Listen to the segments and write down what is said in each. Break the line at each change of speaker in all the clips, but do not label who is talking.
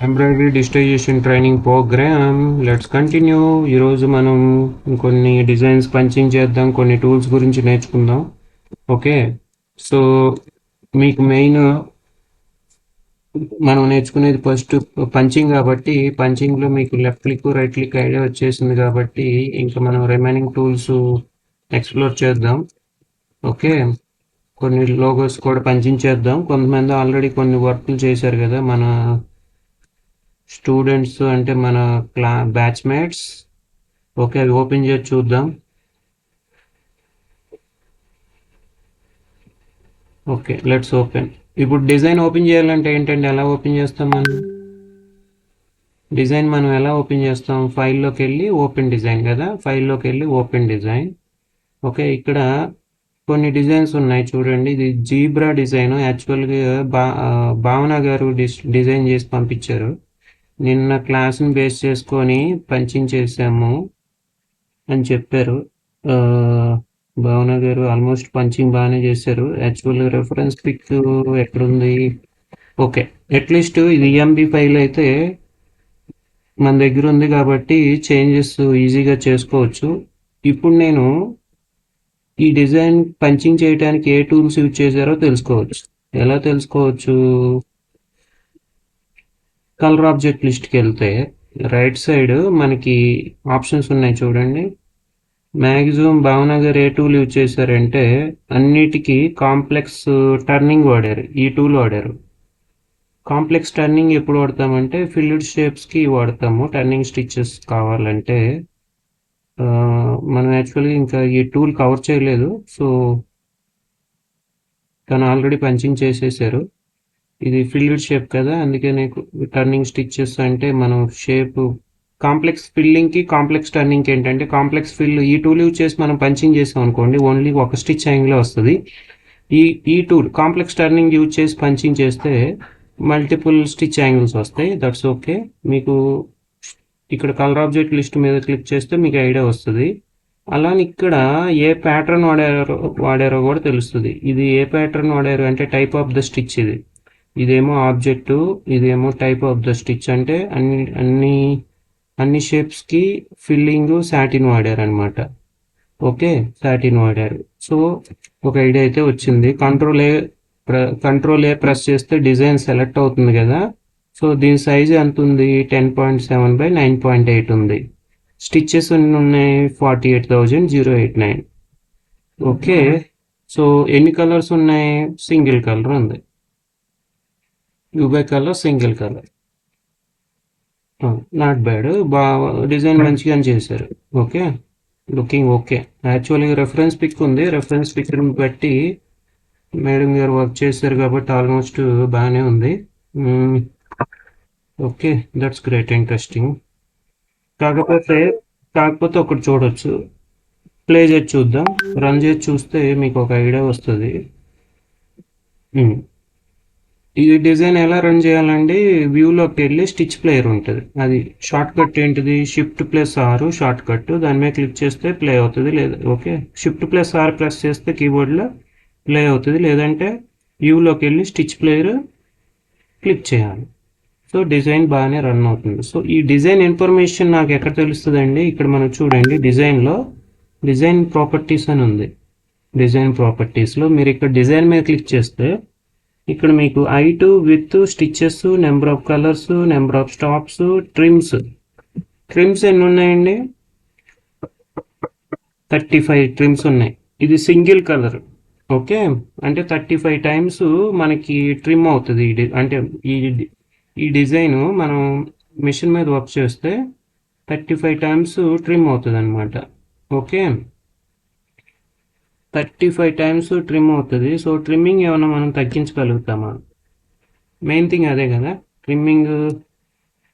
Embroidery digitization training programme. Let's continue. ఈరోజు మనం కొన్ని డిజైన్స్ పంచింగ్ చేద్దాం, కొన్ని టూల్స్ గురించి నేర్చుకుందాం. ఓకే, సో మీకు మెయిన్ మనం నేర్చుకునేది ఫస్ట్ పంచింగ్ కాబట్టి, పంచింగ్లో మీకు left click right click idea వచ్చేసింది కాబట్టి ఇంకా మనం రిమైనింగ్ టూల్స్ ఎక్స్ప్లోర్ చేద్దాం. ఓకే, కొన్ని లోగోస్ కూడా పంచింగ్ చేద్దాం. కొంతమంది ఆల్రెడీ కొన్ని వర్క్లు చేశారు కదా మన స్టూడెంట్స్, అంటే మన బ్యాచ్మేట్స్. ఓకే, అవి ఓపెన్ చేసి చూద్దాం. Okay, let's open. ఇప్పుడు డిజైన్ ఓపెన్ చేయాలంటే ఏంటంటే ఎలా ఓపెన్ చేస్తాం మనం? డిజైన్ మనం ఎలా ఓపెన్ చేస్తాం? ఫైల్లోకి వెళ్ళి ఓపెన్ డిజైన్ కదా, ఫైల్లోకి వెళ్ళి ఓపెన్ డిజైన్. ఓకే, ఇక్కడ కొన్ని డిజైన్స్ ఉన్నాయి చూడండి. ఇది జీబ్రా డిజైన్. యాక్చువల్గా భావన గారు డిజైన్ చేసి పంపించారు. నిన్న క్లాస్ని బేస్ చేసుకొని పంచింగ్ చేసాము అని చెప్పారు. భావన గారు ఆల్మోస్ట్ పంచింగ్ బాగానే చేశారు. యాక్చువల్ రెఫరెన్స్ పిక్ ఎక్కడుంది? ఓకే, అట్లీస్ట్ ఇది ఈఎంబి ఫైల్ అయితే మన దగ్గర ఉంది కాబట్టి చేంజెస్ ఈజీగా చేసుకోవచ్చు. ఇప్పుడు నేను ఈ డిజైన్ పంచింగ్ చేయడానికి ఏ టూల్స్ యూజ్ చేశారో తెలుసుకోవచ్చు. ఎలా తెలుసుకోవచ్చు? కలర్ ఆబ్జెక్ట్ లిస్ట్కి వెళ్తే రైట్ సైడ్ మనకి ఆప్షన్స్ ఉన్నాయి చూడండి. మ్యాక్సిమం భావన గారు ఏ టూల్ యూజ్ చేశారంటే అన్నిటికీ కాంప్లెక్స్ టర్నింగ్ వాడారు, ఈ టూల్ వాడారు. కాంప్లెక్స్ టర్నింగ్ ఎప్పుడు వాడతామంటే ఫిల్డ్ షేప్స్కి వాడతాము. టర్నింగ్ స్టిచెస్ కావాలంటే మనం యాక్చువల్గా ఇంకా ఈ టూల్ కవర్ చేయలేదు. సో తను ఆల్రెడీ పంచింగ్ చేసేసారు. ఇది ఫిల్డ్ షేప్ కదా, అందుకే నీకు టర్నింగ్ స్టిచెస్ అంటే మనం షేప్ కాంప్లెక్స్ ఫిల్లింగ్కి కాంప్లెక్స్ టర్నింగ్కి ఏంటంటే కాంప్లెక్స్ ఫిల్ ఈ టూల్ యూజ్ చేసి మనం పంచింగ్ చేసాం అనుకోండి ఓన్లీ ఒక స్టిచ్ యాంగిల్ వస్తుంది. ఈ టూల్ కాంప్లెక్స్ టర్నింగ్ యూజ్ చేసి పంచింగ్ చేస్తే మల్టిపుల్ స్టిచ్ యాంగిల్స్ వస్తాయి. That's okay. మీకు ఇక్కడ కలర్ ఆబ్జెక్ట్ లిస్ట్ మీద క్లిక్ చేస్తే మీకు ఐడియా వస్తుంది. అలానే ఇక్కడ ఏ ప్యాటర్న్ వాడారో కూడా తెలుస్తుంది. ఇది ఏ ప్యాటర్న్ వాడారు అంటే టైప్ ఆఫ్ ద స్టిచ్. ఇదేమో ఆబ్జెక్టు, ఇదేమో టైప్ ఆఫ్ ద స్టిచ్. అంటే అన్ని షేప్స్కి ఫిల్లింగ్ సాటిన్ వాడారు అనమాట. ఓకే, సాటిన్ వాడారు. సో ఒక ఐడియా అయితే వచ్చింది. కంట్రోల్ ఏ ప్రెస్ చేస్తే డిజైన్ సెలెక్ట్ అవుతుంది కదా. సో దీని సైజ్ ఎంత ఉంది? 10.7/9.8 ఉంది. స్టిచ్చెస్ ఉన్నాయి 48,089. ఓకే, సో ఎన్ని కలర్స్ ఉన్నాయి? సింగిల్ కలర్ ఉంది. యూబై colour, single colour. Not bad. Design మంచిగా చేశారు. Okay, looking okay. యాక్చువల్గా రెఫరెన్స్ పిక్ ఉంది. రెఫరెన్స్ పిక్ని బట్టి మేడం గారు వర్క్ చేశారు కాబట్టి ఆల్మోస్ట్ బాగానే ఉంది. Okay, that's great, interesting. కాకపోతే కాకపోతే ఒకటి చూడొచ్చు. ప్లే చేసి చూద్దాం, రన్ చేసి చూస్తే మీకు ఒక ఐడియా వస్తుంది. ఈ డిజైన్ ఎలా రన్ చేయాలండి? వ్యూలోకి వెళ్ళి స్టిచ్ ప్లేయర్ ఉంటుంది. అది షార్ట్ కట్ ఏంటిది? Shift+R short cut. దాని మీద క్లిక్ చేస్తే ప్లే అవుతుంది. లేదా ఓకే, Shift+R ప్రెస్ చేస్తే కీబోర్డ్లో ప్లే అవుతుంది. లేదంటే వ్యూలోకి వెళ్ళి స్టిచ్ ప్లేయర్ క్లిక్ చేయాలి. సో డిజైన్ బాగానే రన్ అవుతుంది. సో ఈ డిజైన్ ఇన్ఫర్మేషన్ నాకు ఎక్కడ తెలుస్తుందండి? ఇక్కడ మనం చూడండి, డిజైన్ ప్రాపర్టీస్ అని ఉంది. డిజైన్ ప్రాపర్టీస్లో మీరు ఇక్కడ డిజైన్ మీద క్లిక్ చేస్తే ఇక్కడ మీకు height, with, stitches, number of colours, number of stops, trims ఎన్ని ఉన్నాయండి? 35 ట్రిమ్స్ ఉన్నాయి. ఇది సింగిల్ కలర్. ఓకే, అంటే 35 టైమ్స్ మనకి ట్రిమ్ అవుతుంది. అంటే ఈ డిజైన్ మనం మిషన్ మీద వర్క్ చేస్తే 35 టైమ్స్ ట్రిమ్ అవుతుంది అనమాట. ఓకే, 35 టైమ్స్ ట్రిమ్ అవుతుంది. సో ట్రిమ్మింగ్ ఏమైనా మనం తగ్గించగలుగుతామా? మెయిన్ థింగ్ అదే కదా. ట్రిమ్మింగ్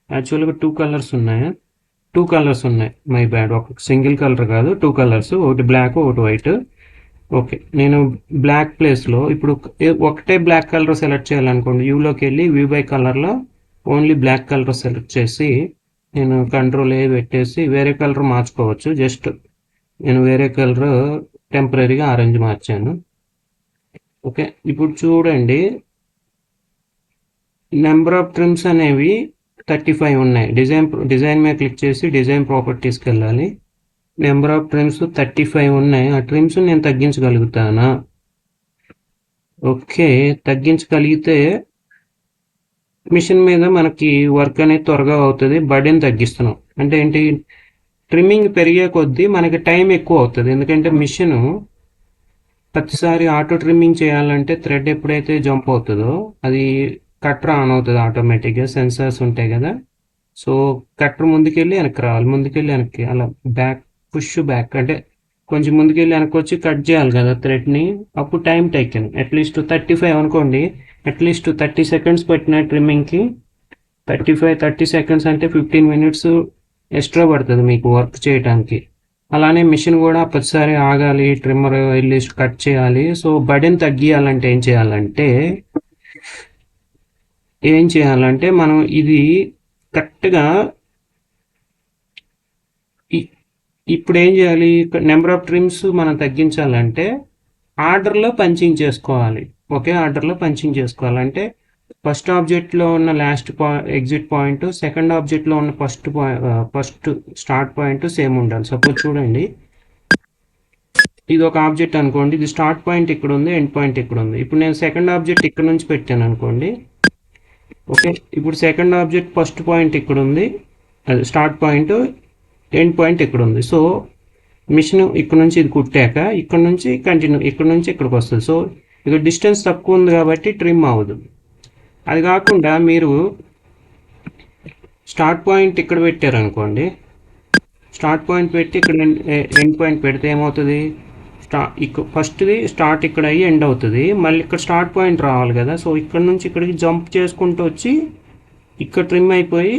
యాక్చువల్గా టూ కలర్స్ ఉన్నాయి. మై బ్యాడ్, ఒక సింగిల్ కలర్ కాదు, టూ కలర్స్, ఒకటి బ్లాక్, ఒకటి వైట్. ఓకే, నేను బ్లాక్ ప్లేస్లో ఇప్పుడు ఒకటే బ్లాక్ కలర్ సెలెక్ట్ చేయాలనుకోండి, వ్యూలోకి వెళ్ళి వ్యూ బై కలర్లో ఓన్లీ బ్లాక్ కలర్ సెలెక్ట్ చేసి నేను కంట్రోల్ ఏ పెట్టేసి వేరే కలర్ మార్చుకోవచ్చు. జస్ట్ నేను వేరే కలర్ టెంపరీగా ఆరెంజ్ మార్చాను. ఓకే, ఇప్పుడు చూడండి, నెంబర్ ఆఫ్ ట్రిమ్స్ అనేవి 35 ఉన్నాయి. డిజైన్ మీద క్లిక్ చేసి డిజైన్ ప్రాపర్టీస్కి వెళ్ళాలి. నెంబర్ ఆఫ్ ట్రిమ్స్ 35 ఉన్నాయి. ఆ ట్రిమ్స్ నేను తగ్గించగలుగుతానా? ఓకే, తగ్గించగలిగితే మిషన్ మీద మనకి వర్క్ అనేది త్వరగా అవుతుంది. బర్డెన్ తగ్గిస్తున్నాం అంటే ఏంటి, ట్రిమ్మింగ్ పెరిగే కొద్దీ మనకి టైం ఎక్కువ అవుతుంది. ఎందుకంటే మిషన్ ప్రతిసారి ఆటో ట్రిమ్మింగ్ చేయాలంటే థ్రెడ్ ఎప్పుడైతే జంప్ అవుతుందో అది కట్టర్ ఆన్ అవుతుంది ఆటోమేటిక్గా, సెన్సార్స్ ఉంటాయి కదా. సో కట్టర్ ముందుకెళ్ళి వెనక్కి రావాలి, ముందుకెళ్ళి వెనక్కి, అలా పుష్ బ్యాక్ అంటే కొంచెం ముందుకెళ్ళి వెనక్కి వచ్చి కట్ చేయాలి కదా థ్రెడ్ని. అప్పుడు టైం టేకెన్ అట్లీస్ట్ 35 అనుకోండి, అట్లీస్ట్ 30 సెకండ్స్ పెట్టిన ట్రిమ్మింగ్కి. 30 సెకండ్స్ అంటే 15 మినిట్స్ ఎక్స్ట్రా పడుతుంది మీకు వర్క్ చేయడానికి. అలానే మిషన్ కూడా ప్రతిసారి ఆగాలి, ట్రిమ్మర్ వెళ్ళి కట్ చేయాలి. సో బర్డెన్ తగ్గియాలంటే ఏం చేయాలంటే మనం ఇది కరెక్ట్గా ఇప్పుడు ఏం చేయాలి, నెంబర్ ఆఫ్ ట్రిమ్స్ మనం తగ్గించాలంటే ఆర్డర్లో పంచింగ్ చేసుకోవాలి. ఒకే ఆర్డర్లో పంచింగ్ చేసుకోవాలంటే ఫస్ట్ ఆబ్జెక్ట్లో ఉన్న లాస్ట్ ఎగ్జిట్ పాయింట్, సెకండ్ ఆబ్జెక్ట్లో ఉన్న ఫస్ట్ స్టార్ట్ పాయింట్ సేమ్ ఉండాలి. సపోజ్ చూడండి, ఇది ఒక ఆబ్జెక్ట్ అనుకోండి, ఇది స్టార్ట్ పాయింట్ ఇక్కడ ఉంది, ఎండ్ పాయింట్ ఇక్కడ ఉంది. ఇప్పుడు నేను సెకండ్ ఆబ్జెక్ట్ ఇక్కడ నుంచి పెట్టాను అనుకోండి. ఓకే, ఇప్పుడు సెకండ్ ఆబ్జెక్ట్ ఫస్ట్ పాయింట్ ఇక్కడ ఉంది, అది స్టార్ట్ పాయింట్, ఎండ్ పాయింట్ ఇక్కడ ఉంది. సో మిషన్ ఇక్కడ నుంచి ఇది కుట్టాక ఇక్కడ నుంచి కంటిన్యూ, ఇక్కడ నుంచి ఇక్కడికి వస్తుంది. సో ఇక్కడ డిస్టెన్స్ తక్కువ ఉంది కాబట్టి ట్రిమ్ అవ్వదు. అది కాకుండా మీరు స్టార్ట్ పాయింట్ ఇక్కడ పెట్టారు అనుకోండి, స్టార్ట్ పాయింట్ పెట్టి ఇక్కడ ఎండ్ పాయింట్ పెడితే ఏమవుతుంది, ఫస్ట్ది స్టార్ట్ ఇక్కడ అయ్యి ఎండ్ అవుతుంది, మళ్ళీ ఇక్కడ స్టార్ట్ పాయింట్ రావాలి కదా. సో ఇక్కడ నుంచి ఇక్కడికి జంప్ చేసుకుంటూ వచ్చి ఇక్కడ ట్రిమ్ అయిపోయి,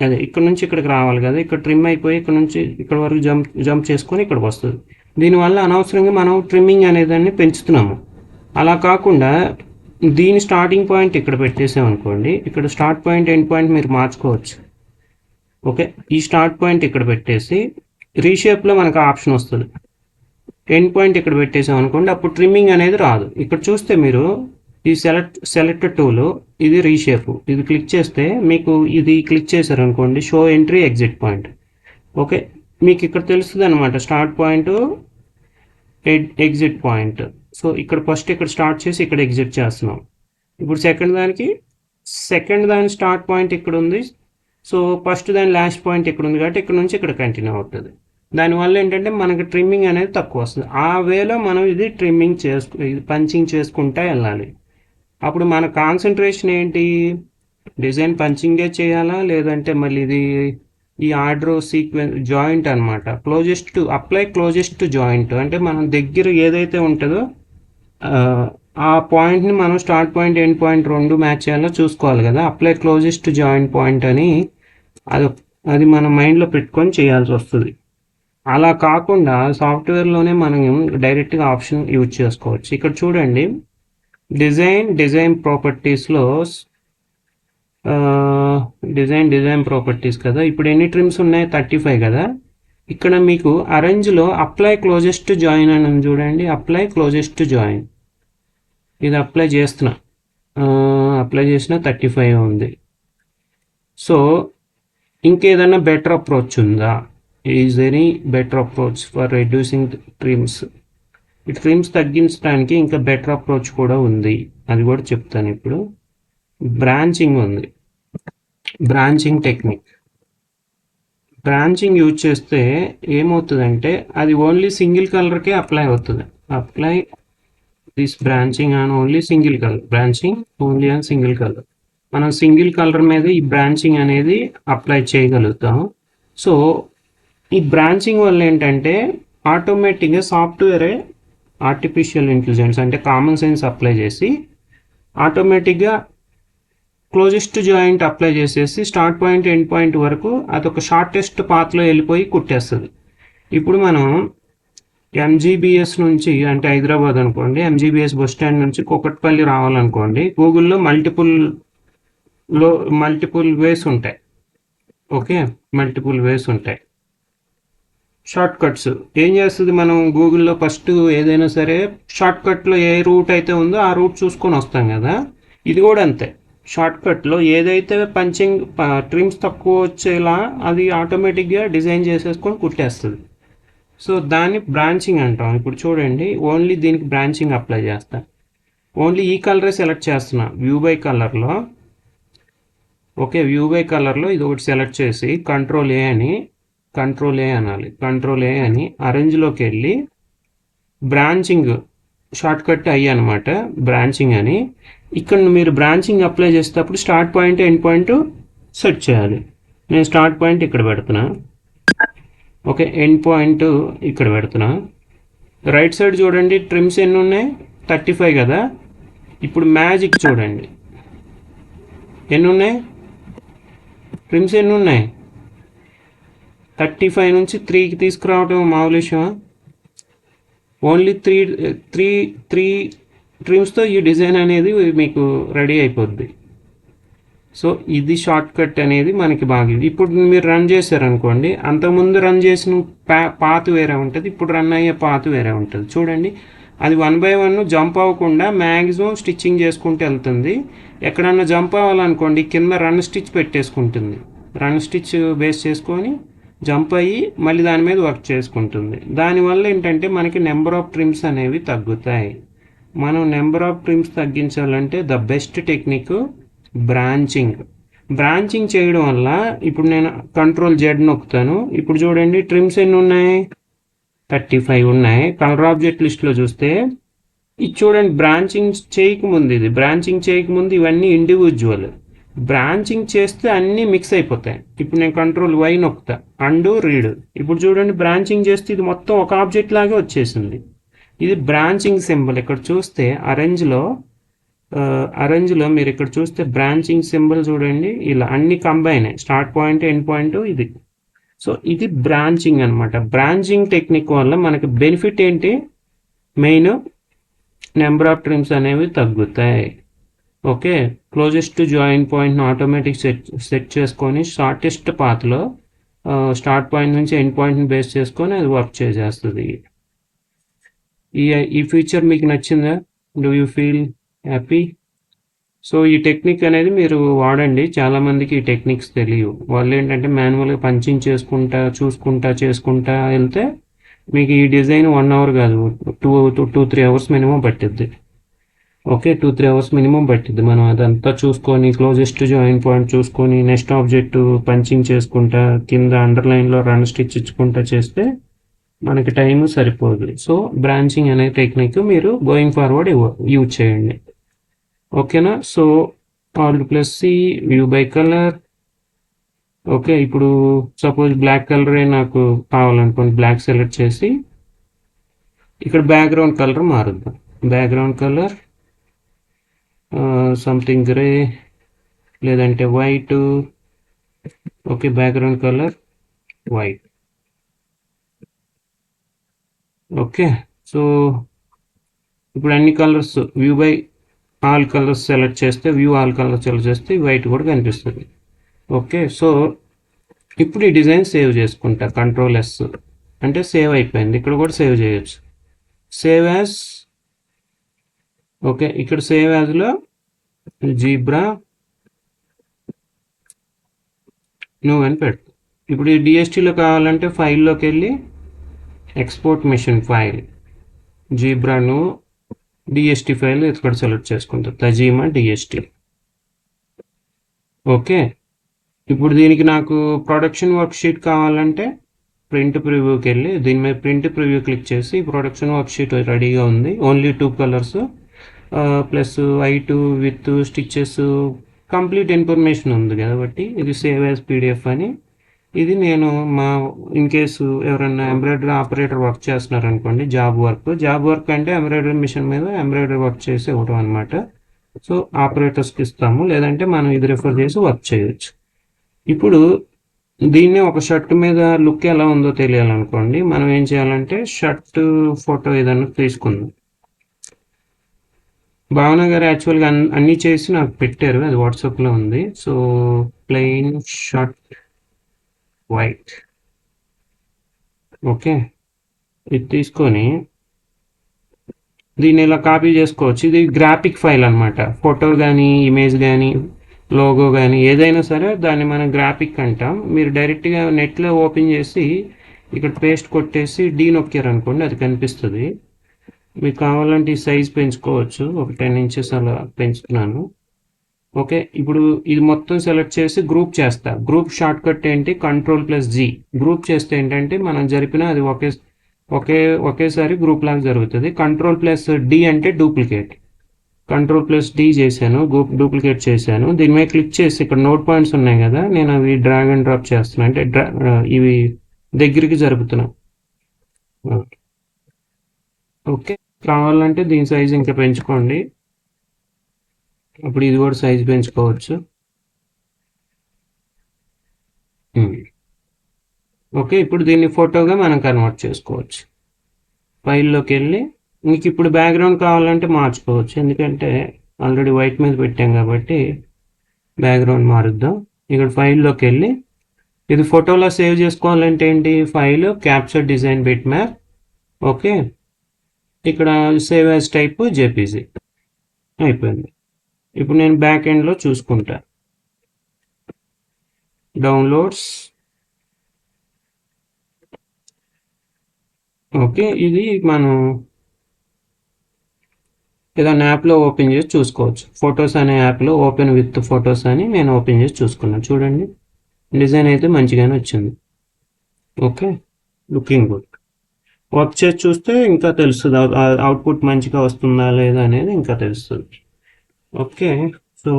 అదే ఇక్కడ నుంచి ఇక్కడికి రావాలి కదా, ఇక్కడ ట్రిమ్ అయిపోయి ఇక్కడ నుంచి ఇక్కడ వరకు జంప్ చేసుకొని ఇక్కడికి వస్తుంది. దీనివల్ల అనవసరంగా మనం ట్రిమ్మింగ్ అనేదాన్ని పెంచుతున్నాము. అలా కాకుండా దీని స్టార్టింగ్ పాయింట్ ఇక్కడ పెట్టేసామనుకోండి, ఇక్కడ స్టార్ట్ పాయింట్ ఎండ్ పాయింట్ మీరు మార్చుకోవచ్చు. ఓకే, ఈ స్టార్ట్ పాయింట్ ఇక్కడ పెట్టేసి రీషేప్లో మనకు ఆప్షన్ వస్తుంది. ఎండ్ పాయింట్ ఇక్కడ పెట్టేసాం అనుకోండి, అప్పుడు ట్రిమ్మింగ్ అనేది రాదు. ఇక్కడ చూస్తే మీరు ఈ సెలెక్ట్ టూల్, ఇది రీషేప్, ఇది క్లిక్ చేస్తే మీకు ఇది క్లిక్ చేశారు అనుకోండి, show entry exit point. Okay, మీకు ఇక్కడ తెలుస్తుంది అనమాట start point, exit point. So ఇక్కడ ఫస్ట్ ఇక్కడ స్టార్ట్ చేసి ఇక్కడ ఎగ్జిట్ చేస్తున్నాం. ఇప్పుడు సెకండ్ దాని స్టార్ట్ పాయింట్ ఇక్కడ ఉంది, సో ఫస్ట్ దాని లాస్ట్ పాయింట్ ఇక్కడ ఉంది కాబట్టి ఇక్కడ నుంచి ఇక్కడ కంటిన్యూ అవుతుంది. దానివల్ల ఏంటంటే మనకి ట్రిమ్మింగ్ అనేది తక్కువ వస్తుంది. ఆ వేలో మనం ఇది పంచింగ్ చేసుకుంటా వెళ్ళాలి. అప్పుడు మన కాన్సన్ట్రేషన్ ఏంటి, డిజైన్ పంచింగే చేయాలా, లేదంటే మళ్ళీ ఇది ఈ ఆర్డర్ సీక్వెన్స్ జాయింట్ అనమాట, క్లోజెస్ట్ టు జాయింట్ అంటే మనం దగ్గర ఏదైతే ఉంటుందో ఆ పాయింట్ని మనం స్టార్ట్ పాయింట్ ఎండ్ పాయింట్ రెండు మ్యాచ్ చేయాలో చూసుకోవాలి కదా. అప్లై క్లోజెస్ట్ జాయింట్ పాయింట్ అని అది మన మైండ్లో పెట్టుకొని చేయాల్సి వస్తుంది. అలా కాకుండా సాఫ్ట్వేర్లోనే మనం డైరెక్ట్గా ఆప్షన్ యూజ్ చేసుకోవచ్చు. ఇక్కడ చూడండి, డిజైన్ ప్రాపర్టీస్లో డిజైన్ ప్రాపర్టీస్ కదా, ఇప్పుడు ఎన్ని ట్రిమ్స్ ఉన్నాయి, 35 కదా. ఇక్కడ మీకు అరేంజ్లో అప్లై క్లోజెస్ట్ జాయిన్ అని ఉంది చూడండి, అప్లై క్లోజెస్ట్ జాయిన్, ఇది అప్లై చేసిన 35 ఉంది. సో ఇంకేదన్నా బెటర్ అప్రోచ్ ఉందా, is any better approach for reducing trims? ఈ ట్రిమ్స్ తగ్గించడానికి ఇంకా బెటర్ అప్రోచ్ కూడా ఉంది, అది కూడా చెప్తాను ఇప్పుడు. బ్రాంచింగ్ ఉంది, బ్రాంచింగ్ టెక్నిక్. బ్రాంచింగ్ యూజ్ చేస్తే ఏమవుతుందంటే అది ఓన్లీ సింగిల్ కలర్కే అప్లై అవుతుంది. Apply this branching on only single colour, branching only on single colour. మనం సింగిల్ కలర్ మీద ఈ బ్రాంచింగ్ అనేది అప్లై చేయగలుగుతాం. సో ఈ బ్రాంచింగ్ వల్ల ఏంటంటే ఆటోమేటిక్గా సాఫ్ట్వేరే ఆర్టిఫిషియల్ ఇంటెలిజెన్స్ అంటే కామన్ సెన్స్ అప్లై చేసి ఆటోమేటిక్గా క్లోజెస్ట్ జాయింట్ అప్లై చేసేసి స్టార్ట్ పాయింట్ ఎండ్ పాయింట్ వరకు అదొక షార్టెస్ట్ పాత్లో వెళ్ళిపోయి కుట్టేస్తుంది. ఇప్పుడు మనం ఎంజీబీఎస్ నుంచి అంటే హైదరాబాద్ అనుకోండి, ఎంజీబీఎస్ బస్ స్టాండ్ నుంచి కూకట్పల్లి రావాలనుకోండి, గూగుల్లో మల్టిపుల్ వేస్ ఉంటాయి. ఓకే, మల్టిపుల్ వేస్ ఉంటాయి. షార్ట్ కట్స్ ఏం చేస్తుంది, మనం గూగుల్లో ఫస్ట్ ఏదైనా సరే షార్ట్ కట్లో ఏ రూట్ అయితే ఉందో ఆ రూట్ చూసుకొని వస్తాం కదా. ఇది కూడా అంతే, షార్ట్కట్లో ఏదైతే పంచింగ్ ట్రిమ్స్ తక్కువ వచ్చేలా అది ఆటోమేటిక్గా డిజైన్ చేసేసుకొని కుట్టేస్తుంది. సో దాన్ని బ్రాంచింగ్ అంటాం. ఇప్పుడు చూడండి, ఓన్లీ దీనికి బ్రాంచింగ్ అప్లై చేస్తా. ఓన్లీ ఈ కలరే సెలెక్ట్ చేస్తున్నా వ్యూ బై కలర్లో. ఓకే, వ్యూ బై కలర్లో ఇది ఒకటి సెలెక్ట్ చేసి కంట్రోల్ ఏ అనాలి. కంట్రోల్ ఏ అని అరేంజ్లోకి వెళ్ళి బ్రాంచింగ్ షార్ట్కట్ అయ్యి అనమాట, బ్రాంచింగ్ అని. ఇక్కడ మీరు బ్రాంచింగ్ అప్లై చేసేటప్పుడు start point end point set చేయాలి. నేను స్టార్ట్ పాయింట్ ఇక్కడ పెడుతున్నా. ఓకే, ఎండ్ పాయింట్ ఇక్కడ పెడుతున్నా. రైట్ సైడ్ చూడండి, ట్రిమ్స్ ఎన్ని ఉన్నాయి? 35 కదా. ఇప్పుడు మ్యాజిక్ చూడండి, ఎన్ని ఉన్నాయి ట్రిమ్స్? ఎన్ని ఉన్నాయి? 35 నుంచి 3కి తీసుకురావటం మామూలు విషయమా? ఓన్లీ త్రీ ట్రిమ్స్తో ఈ డిజైన్ అనేది మీకు రెడీ అయిపోద్ది. సో ఇది షార్ట్ కట్ అనేది మనకి బాగుంది. ఇప్పుడు మీరు రన్ చేశారనుకోండి, అంతకుముందు రన్ చేసిన పాత్ వేరే ఉంటుంది, ఇప్పుడు రన్ అయ్యే పాత్ వేరే ఉంటుంది. చూడండి, అది 1 by 1 జంప్ అవ్వకుండా మ్యాక్సిమం స్టిచ్చింగ్ చేసుకుంటూ వెళ్తుంది. ఎక్కడన్నా జంప్ అవ్వాలనుకోండి, కింద రన్ స్టిచ్ పెట్టేసుకుంటుంది. రన్ స్టిచ్ బేస్ చేసుకొని జంప్ అయ్యి మళ్ళీ దాని మీద వర్క్ చేసుకుంటుంది. దానివల్ల ఏంటంటే మనకి నెంబర్ ఆఫ్ ట్రిమ్స్ అనేవి తగ్గుతాయి. మనం నెంబర్ ఆఫ్ ట్రిమ్స్ తగ్గించాలంటే ద బెస్ట్ టెక్నిక్ బ్రాంచింగ్ చేయడం వల్ల. ఇప్పుడు నేను కంట్రోల్ జెడ్ నొక్కుతాను. ఇప్పుడు చూడండి, ట్రిమ్స్ ఎన్ని ఉన్నాయి? 35 ఉన్నాయి. కలర్ ఆబ్జెక్ట్ లిస్ట్లో చూస్తే ఇది చూడండి, బ్రాంచింగ్ చేయకముందు ఇవన్నీ ఇండివిజువల్. బ్రాంచింగ్ చేస్తే అన్నీ మిక్స్ అయిపోతాయి. ఇప్పుడు నేను కంట్రోల్ వై నొక్కుతా, అండు రీడ్. ఇప్పుడు చూడండి, బ్రాంచింగ్ చేస్తే ఇది మొత్తం ఒక ఆబ్జెక్ట్ లాగే వచ్చేసింది. ఇది బ్రాంచింగ్ సింబల్. ఇక్కడ చూస్తే అరేంజ్లో మీరు ఇక్కడ చూస్తే బ్రాంచింగ్ సింబల్ చూడండి, ఇలా అన్ని combine, start point end point ఇది. సో ఇది బ్రాంచింగ్ అనమాట. బ్రాంచింగ్ టెక్నిక్ వల్ల మనకి బెనిఫిట్ ఏంటి? మెయిన్ నెంబర్ ఆఫ్ ట్రిమ్స్ అనేవి తగ్గుతాయి. ఓకే, క్లోజెస్ట్ జాయిన్ పాయింట్ని ఆటోమేటిక్ సెట్ చేసుకొని షార్టెస్ట్ పాత్లో స్టార్ట్ పాయింట్ నుంచి ఎండ్ పాయింట్ని బేస్ చేసుకొని అది వర్క్ చేసేస్తుంది. ఈ ఫీచర్ మీకు నచ్చిందా? Do you feel happy? So ఈ టెక్నిక్ అనేది మీరు వాడండి. చాలామందికి ఈ టెక్నిక్స్ తెలియవు. వాళ్ళు ఏంటంటే మాన్యువల్గా పంచింగ్ చేసుకుంటా వెళ్తే మీకు ఈ డిజైన్ 1 hour కాదు, 2-3 hours మినిమం పట్టిద్ది. ఓకే, 2-3 hours మినిమం పట్టిద్ది. మనం అదంతా చూసుకొని క్లోజెస్ట్ జాయిన్ పాయింట్ చూసుకొని నెక్స్ట్ ఆబ్జెక్ట్ పంచింగ్ చేసుకుంటా కింద అండర్లైన్లో రన్ స్టిచ్ ఇచ్చుకుంటా చేస్తే మనకి టైం సరిపోదు. సో బ్రాంచింగ్ అనే టెక్నిక్ మీరు గోయింగ్ ఫార్వర్డ్ యూజ్ చేయండి. ఓకేనా? So Alt+C view by colour. Okay, ఇప్పుడు సపోజ్ బ్లాక్ కలరే నాకు కావాలనుకోండి, బ్లాక్ సెలెక్ట్ చేసి ఇక్కడ బ్యాక్గ్రౌండ్ కలర్ మారుద్దాం. బ్యాక్గ్రౌండ్ కలర్ సంథింగ్ గ్రే లేదంటే white. Okay, background colour white. Okay, so ఇప్పుడు అన్ని colours view by all colours select చేస్తే వైట్ కూడా కనిపిస్తుంది. ఓకే, సో ఇప్పుడు ఈ డిజైన్ సేవ్ చేసుకుంటా. Ctrl+S అంటే సేవ్ అయిపోయింది. ఇక్కడ కూడా సేవ్ చేయొచ్చు. Save as. ఓకే, ఇక్కడ సేవ్ యాజ్లో జీబ్రా నువ్వు అని పెట్టు. ఇప్పుడు ఈ డిఎస్టీలో కావాలంటే ఫైల్లోకి వెళ్ళి ఎక్స్పోర్ట్ మిషన్ ఫైల్ జీబ్రా నువ్వు డిఎస్టీ ఫైల్ ఇక్కడ సెలెక్ట్ చేసుకుంటా, తజీమా డిఎస్టీ. ఓకే, ఇప్పుడు దీనికి నాకు ప్రొడక్షన్ వర్క్ షీట్ కావాలంటే ప్రింట్ ప్రివ్యూకి వెళ్ళి దీని మీద ప్రింట్ ప్రివ్యూ క్లిక్ చేసి ప్రొడక్షన్ వర్క్ షీట్ రెడీగా ఉంది. Only 2 colors plus white with stitches complete information ఉంది కాబట్టి ఇది సేవ్ యాజ్ పీడిఎఫ్ అని. ఇది నేను ఇన్ కేసు ఎవరైనా ఎంబ్రాయిడరీ ఆపరేటర్ వర్క్ చేస్తున్నారు అనుకోండి, జాబ్ వర్క్ అంటే ఎంబ్రాయిడరీ మిషన్ మీద ఎంబ్రాయిడరీ వర్క్ చేసి ఇవ్వడం అనమాట. సో ఆపరేటర్స్కి ఇస్తాము, లేదంటే మనం ఇది రిఫర్ చేసి వర్క్ చేయొచ్చు. ఇప్పుడు దీన్ని ఒక షర్ట్ మీద లుక్ ఎలా ఉందో తెలియాలనుకోండి, మనం ఏం చేయాలంటే షర్ట్ ఫోటో ఏదైనా తీసుకుందాం. భావన గారు యాక్చువల్గా అన్నీ చేసి నాకు పెట్టారు, అది వాట్సాప్లో ఉంది. So plain shirt white. Okay, ఇది తీసుకొని దీన్ని ఇలా కాపీ చేసుకోవచ్చు. ఇది గ్రాఫిక్ ఫైల్ అనమాట. ఫోటో కానీ ఇమేజ్ కానీ లోగో కానీ ఏదైనా సరే దాన్ని మనం గ్రాఫిక్ అంటాం. మీరు డైరెక్ట్గా నెట్లో ఓపెన్ చేసి ఇక్కడ పేస్ట్ కొట్టేసి డీ నొక్కారనుకోండి అది కనిపిస్తుంది. మీకు కావాలంటే ఈ సైజ్ పెంచుకోవచ్చు, ఒక 10 ఇంచెస్ అలా పెంచుతున్నాను. ఓకే, ఇప్పుడు ఇది మొత్తం సెలెక్ట్ చేసి గ్రూప్ చేస్తా. గ్రూప్ షార్ట్ కట్ ఏంటి, Ctrl+G. గ్రూప్ చేస్తే ఏంటంటే మనం జరిపిన అది ఒకేసారి గ్రూప్ లాగా జరుగుతుంది. Ctrl+D అంటే డూప్లికేట్. Ctrl+D చేశాను, డూప్లికేట్ చేశాను. దీని మీద క్లిక్ చేసి ఇక్కడ నోట్ పాయింట్స్ ఉన్నాయి కదా, నేను అవి డ్రాగ్ అండ్ డ్రాప్ చేస్తున్నాను, అంటే ఇవి దగ్గరికి జరుపుతున్నాను. ఓకే, కావాలంటే దీని సైజ్ ఇంకా పెంచుకోండి, అప్పుడు ఇది కూడా సైజ్ పెంచుకోవచ్చు. ఓకే, ఇప్పుడు దీన్ని ఫోటోగా మనం కన్వర్ట్ చేసుకోవచ్చు. ఫైల్లోకి వెళ్ళి మీకు ఇప్పుడు బ్యాక్గ్రౌండ్ కావాలంటే మార్చుకోవచ్చు, ఎందుకంటే ఆల్రెడీ వైట్ మీద పెట్టాం కాబట్టి బ్యాక్గ్రౌండ్ మారుద్దాం. ఇక్కడ ఫైల్లోకి వెళ్ళి ఇది ఫోటోలో సేవ్ చేసుకోవాలంటే ఏంటి, file capture design bit map. Okay, ఇక్కడ సేవ్ యాజ్ టైప్ జేపీజీ అయిపోయింది. ఇప్పుడు నేను బ్యాక్ ఎండ్లో చూసుకుంటా, డౌన్లోడ్స్. ఓకే, ఇది మనం ఏదైనా యాప్లో ఓపెన్ చేసి చూసుకోవచ్చు. ఫొటోస్ అనే యాప్లో ఓపెన్ విత్ ఫొటోస్ అని నేను ఓపెన్ చేసి చూసుకున్నాను. చూడండి, డిజైన్ అయితే మంచిగానే వచ్చింది. Okay, looking good. వర్క్ చేసి చూస్తే ఇంకా తెలుస్తుంది, అవుట్పుట్ మంచిగా వస్తుందా లేదా అనేది ఇంకా తెలుస్తుంది. ఓకే, సో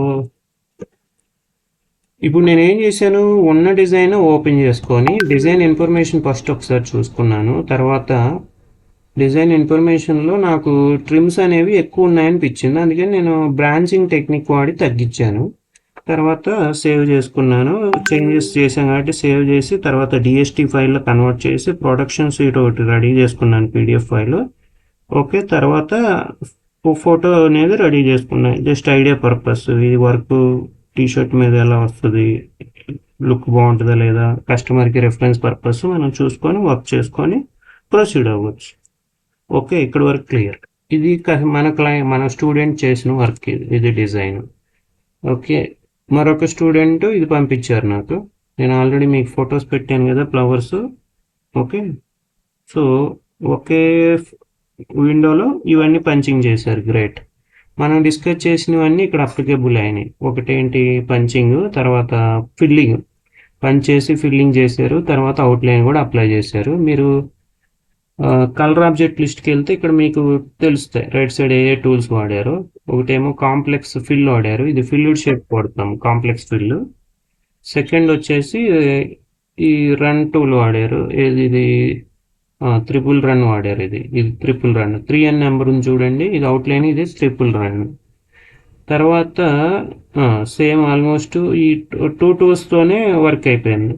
ఇప్పుడు నేను ఏం చేశాను, ఉన్న డిజైన్ ఓపెన్ చేసుకొని డిజైన్ ఇన్ఫర్మేషన్ ఫస్ట్ ఒకసారి చూసుకున్నాను. తర్వాత డిజైన్ ఇన్ఫర్మేషన్లో నాకు ట్రిమ్స్ అనేవి ఎక్కువ ఉన్నాయనిపించింది, అందుకని నేను బ్రాంచింగ్ టెక్నిక్ వాడి తగ్గించాను. తర్వాత సేవ్ చేసుకున్నాను, చేంజెస్ చేశాను కాబట్టి సేవ్ చేసి తర్వాత డిఎస్టీ ఫైల్లో కన్వర్ట్ చేసి ప్రొడక్షన్ సూట్ ఒకటి రెడీ చేసుకున్నాను, పీడిఎఫ్ ఫైల్. ఓకే, తర్వాత ఫోటో అనేది రెడీ చేసుకున్నాను, జస్ట్ ఐడియా పర్పస్. ఇది వర్క్ టీషర్ట్ మీద ఎలా వస్తుంది, లుక్ బాగుంటుందా లేదా, కస్టమర్కి రెఫరెన్స్ పర్పస్ మనం చూసుకొని వర్క్ చేసుకొని ప్రొసీడ్ అవ్వచ్చు. ఓకే, ఇక్కడ వరకు క్లియర్. ఇది మన స్టూడెంట్ చేసిన వర్క్, ఇది డిజైన్. ఓకే, మరొక స్టూడెంట్ ఇది పంపించారు నాకు, నేను ఆల్రెడీ మీకు ఫొటోస్ పెట్టాను కదా, ఫ్లవర్స్. ఓకే, సో ఒకే విండోలో ఇవన్నీ పంచింగ్ చేశారు, గ్రేట్. మనం డిస్కస్ చేసినవన్నీ ఇక్కడ అప్లికేబుల్ అయినాయి. ఒకటేంటి పంచింగ్, తర్వాత ఫిల్లింగ్, పంచ్ చేసి ఫిల్లింగ్ చేశారు, తర్వాత అవుట్లైన్ కూడా అప్లై చేశారు. మీరు కలర్ ఆబ్జెక్ట్ లిస్ట్కి వెళ్తే ఇక్కడ మీకు తెలుస్తాయి రైట్ సైడ్ ఏ టూల్స్ వాడారు. ఒకటేమో కాంప్లెక్స్ ఫిల్ వాడారు, ఇది ఫిల్డ్ షేప్ వాడతాం, కాంప్లెక్స్ ఫిల్. సెకండ్ వచ్చేసి ఈ రన్ టూల్ వాడారు, ఇది ట్రిపుల్ రన్ వాడారు, ఇది ట్రిపుల్ రన్. 3 నెంబర్ ఉంది చూడండి, ఇది అవుట్లైన్, ఇది ట్రిపుల్ రన్. తర్వాత సేమ్ ఆల్మోస్ట్ ఈ 2 టూల్స్తోనే వర్క్ అయిపోయింది.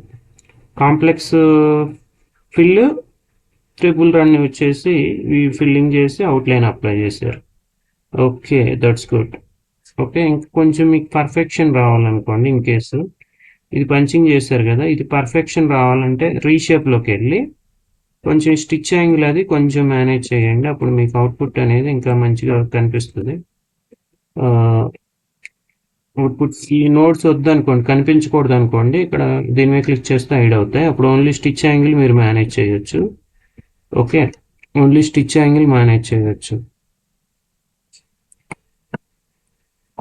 కాంప్లెక్స్ ఫిల్, ట్రిపుల్ రన్ వచ్చేసి ఫిల్లింగ్ చేసి అవుట్లైన్ అప్లై చేశారు. Okay, that's good. ఓకే, ఇంకొంచెం మీకు పర్ఫెక్షన్ రావాలనుకోండి, ఇన్ కేసు ఇది పంచింగ్ చేశారు కదా, ఇది పర్ఫెక్షన్ రావాలంటే రీషేప్లోకి వెళ్ళి కొంచెం స్టిచ్ యాంగిల్ అది కొంచెం మేనేజ్ చేయండి, అప్పుడు మీకు అవుట్పుట్ అనేది ఇంకా మంచిగా కనిపిస్తుంది. అవుట్పుట్ ఈ నోట్స్ వద్దనుకోండి, కనిపించకూడదు అనుకోండి, ఇక్కడ దీని మీద క్లిక్ చేస్తే హైడ్ అవుతాయి, అప్పుడు ఓన్లీ స్టిచ్ యాంగిల్ మీరు మేనేజ్ చేయొచ్చు. Okay, only stitch angle manage చేయొచ్చు.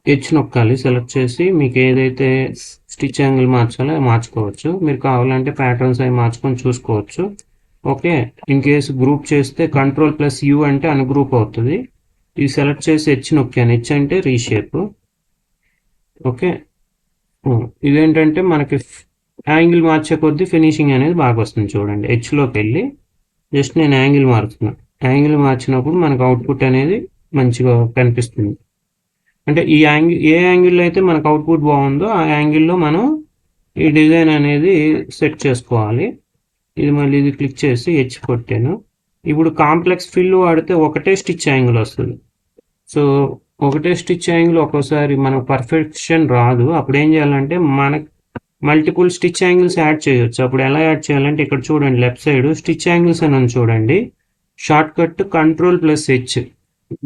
హెచ్ నొక్కాలి, సెలెక్ట్ చేసి మీకు ఏదైతే స్టిచ్ యాంగిల్ మార్చాలో మార్చుకోవచ్చు. మీరు కావాలంటే ప్యాటర్న్స్ అవి మార్చుకొని చూసుకోవచ్చు. ఓకే, ఇన్ కేసు గ్రూప్ చేస్తే Ctrl+U అంటే అన్గ్రూప్ అవుతుంది. ఇది సెలెక్ట్ చేసి హెచ్ నొక్కాను, హెచ్ అంటే రీషేప్. ఓకే, ఇదేంటంటే మనకి యాంగిల్ మార్చే కొద్దీ ఫినిషింగ్ అనేది బాగా వస్తుంది. చూడండి, హెచ్లోకి వెళ్ళి జస్ట్ నేను యాంగిల్ మారుతున్నాను, యాంగిల్ మార్చినప్పుడు మనకు అవుట్పుట్ అనేది మంచిగా కనిపిస్తుంది. అంటే ఈ యాంగిల్, ఏ యాంగిల్లో అయితే మనకు అవుట్పుట్ బాగుందో ఆ యాంగిల్లో మనం ఈ డిజైన్ అనేది సెట్ చేసుకోవాలి. ఇది మళ్ళీ ఇది క్లిక్ చేసి హెచ్ కొట్టాను. ఇప్పుడు కాంప్లెక్స్ ఫిల్ వాడితే ఒకటే స్టిచ్ యాంగిల్ వస్తుంది. సో ఒకటే స్టిచ్ యాంగిల్ ఒక్కోసారి మనకు పర్ఫెక్షన్ రాదు, అప్పుడు ఏం చేయాలంటే మనకు మల్టిపుల్ స్టిచ్ యాంగిల్స్ యాడ్ చేయొచ్చు. అప్పుడు ఎలా యాడ్ చేయాలంటే ఇక్కడ చూడండి, లెఫ్ట్ సైడ్ స్టిచ్ యాంగిల్స్ అని ఉంది చూడండి, షార్ట్ కట్ Ctrl+H,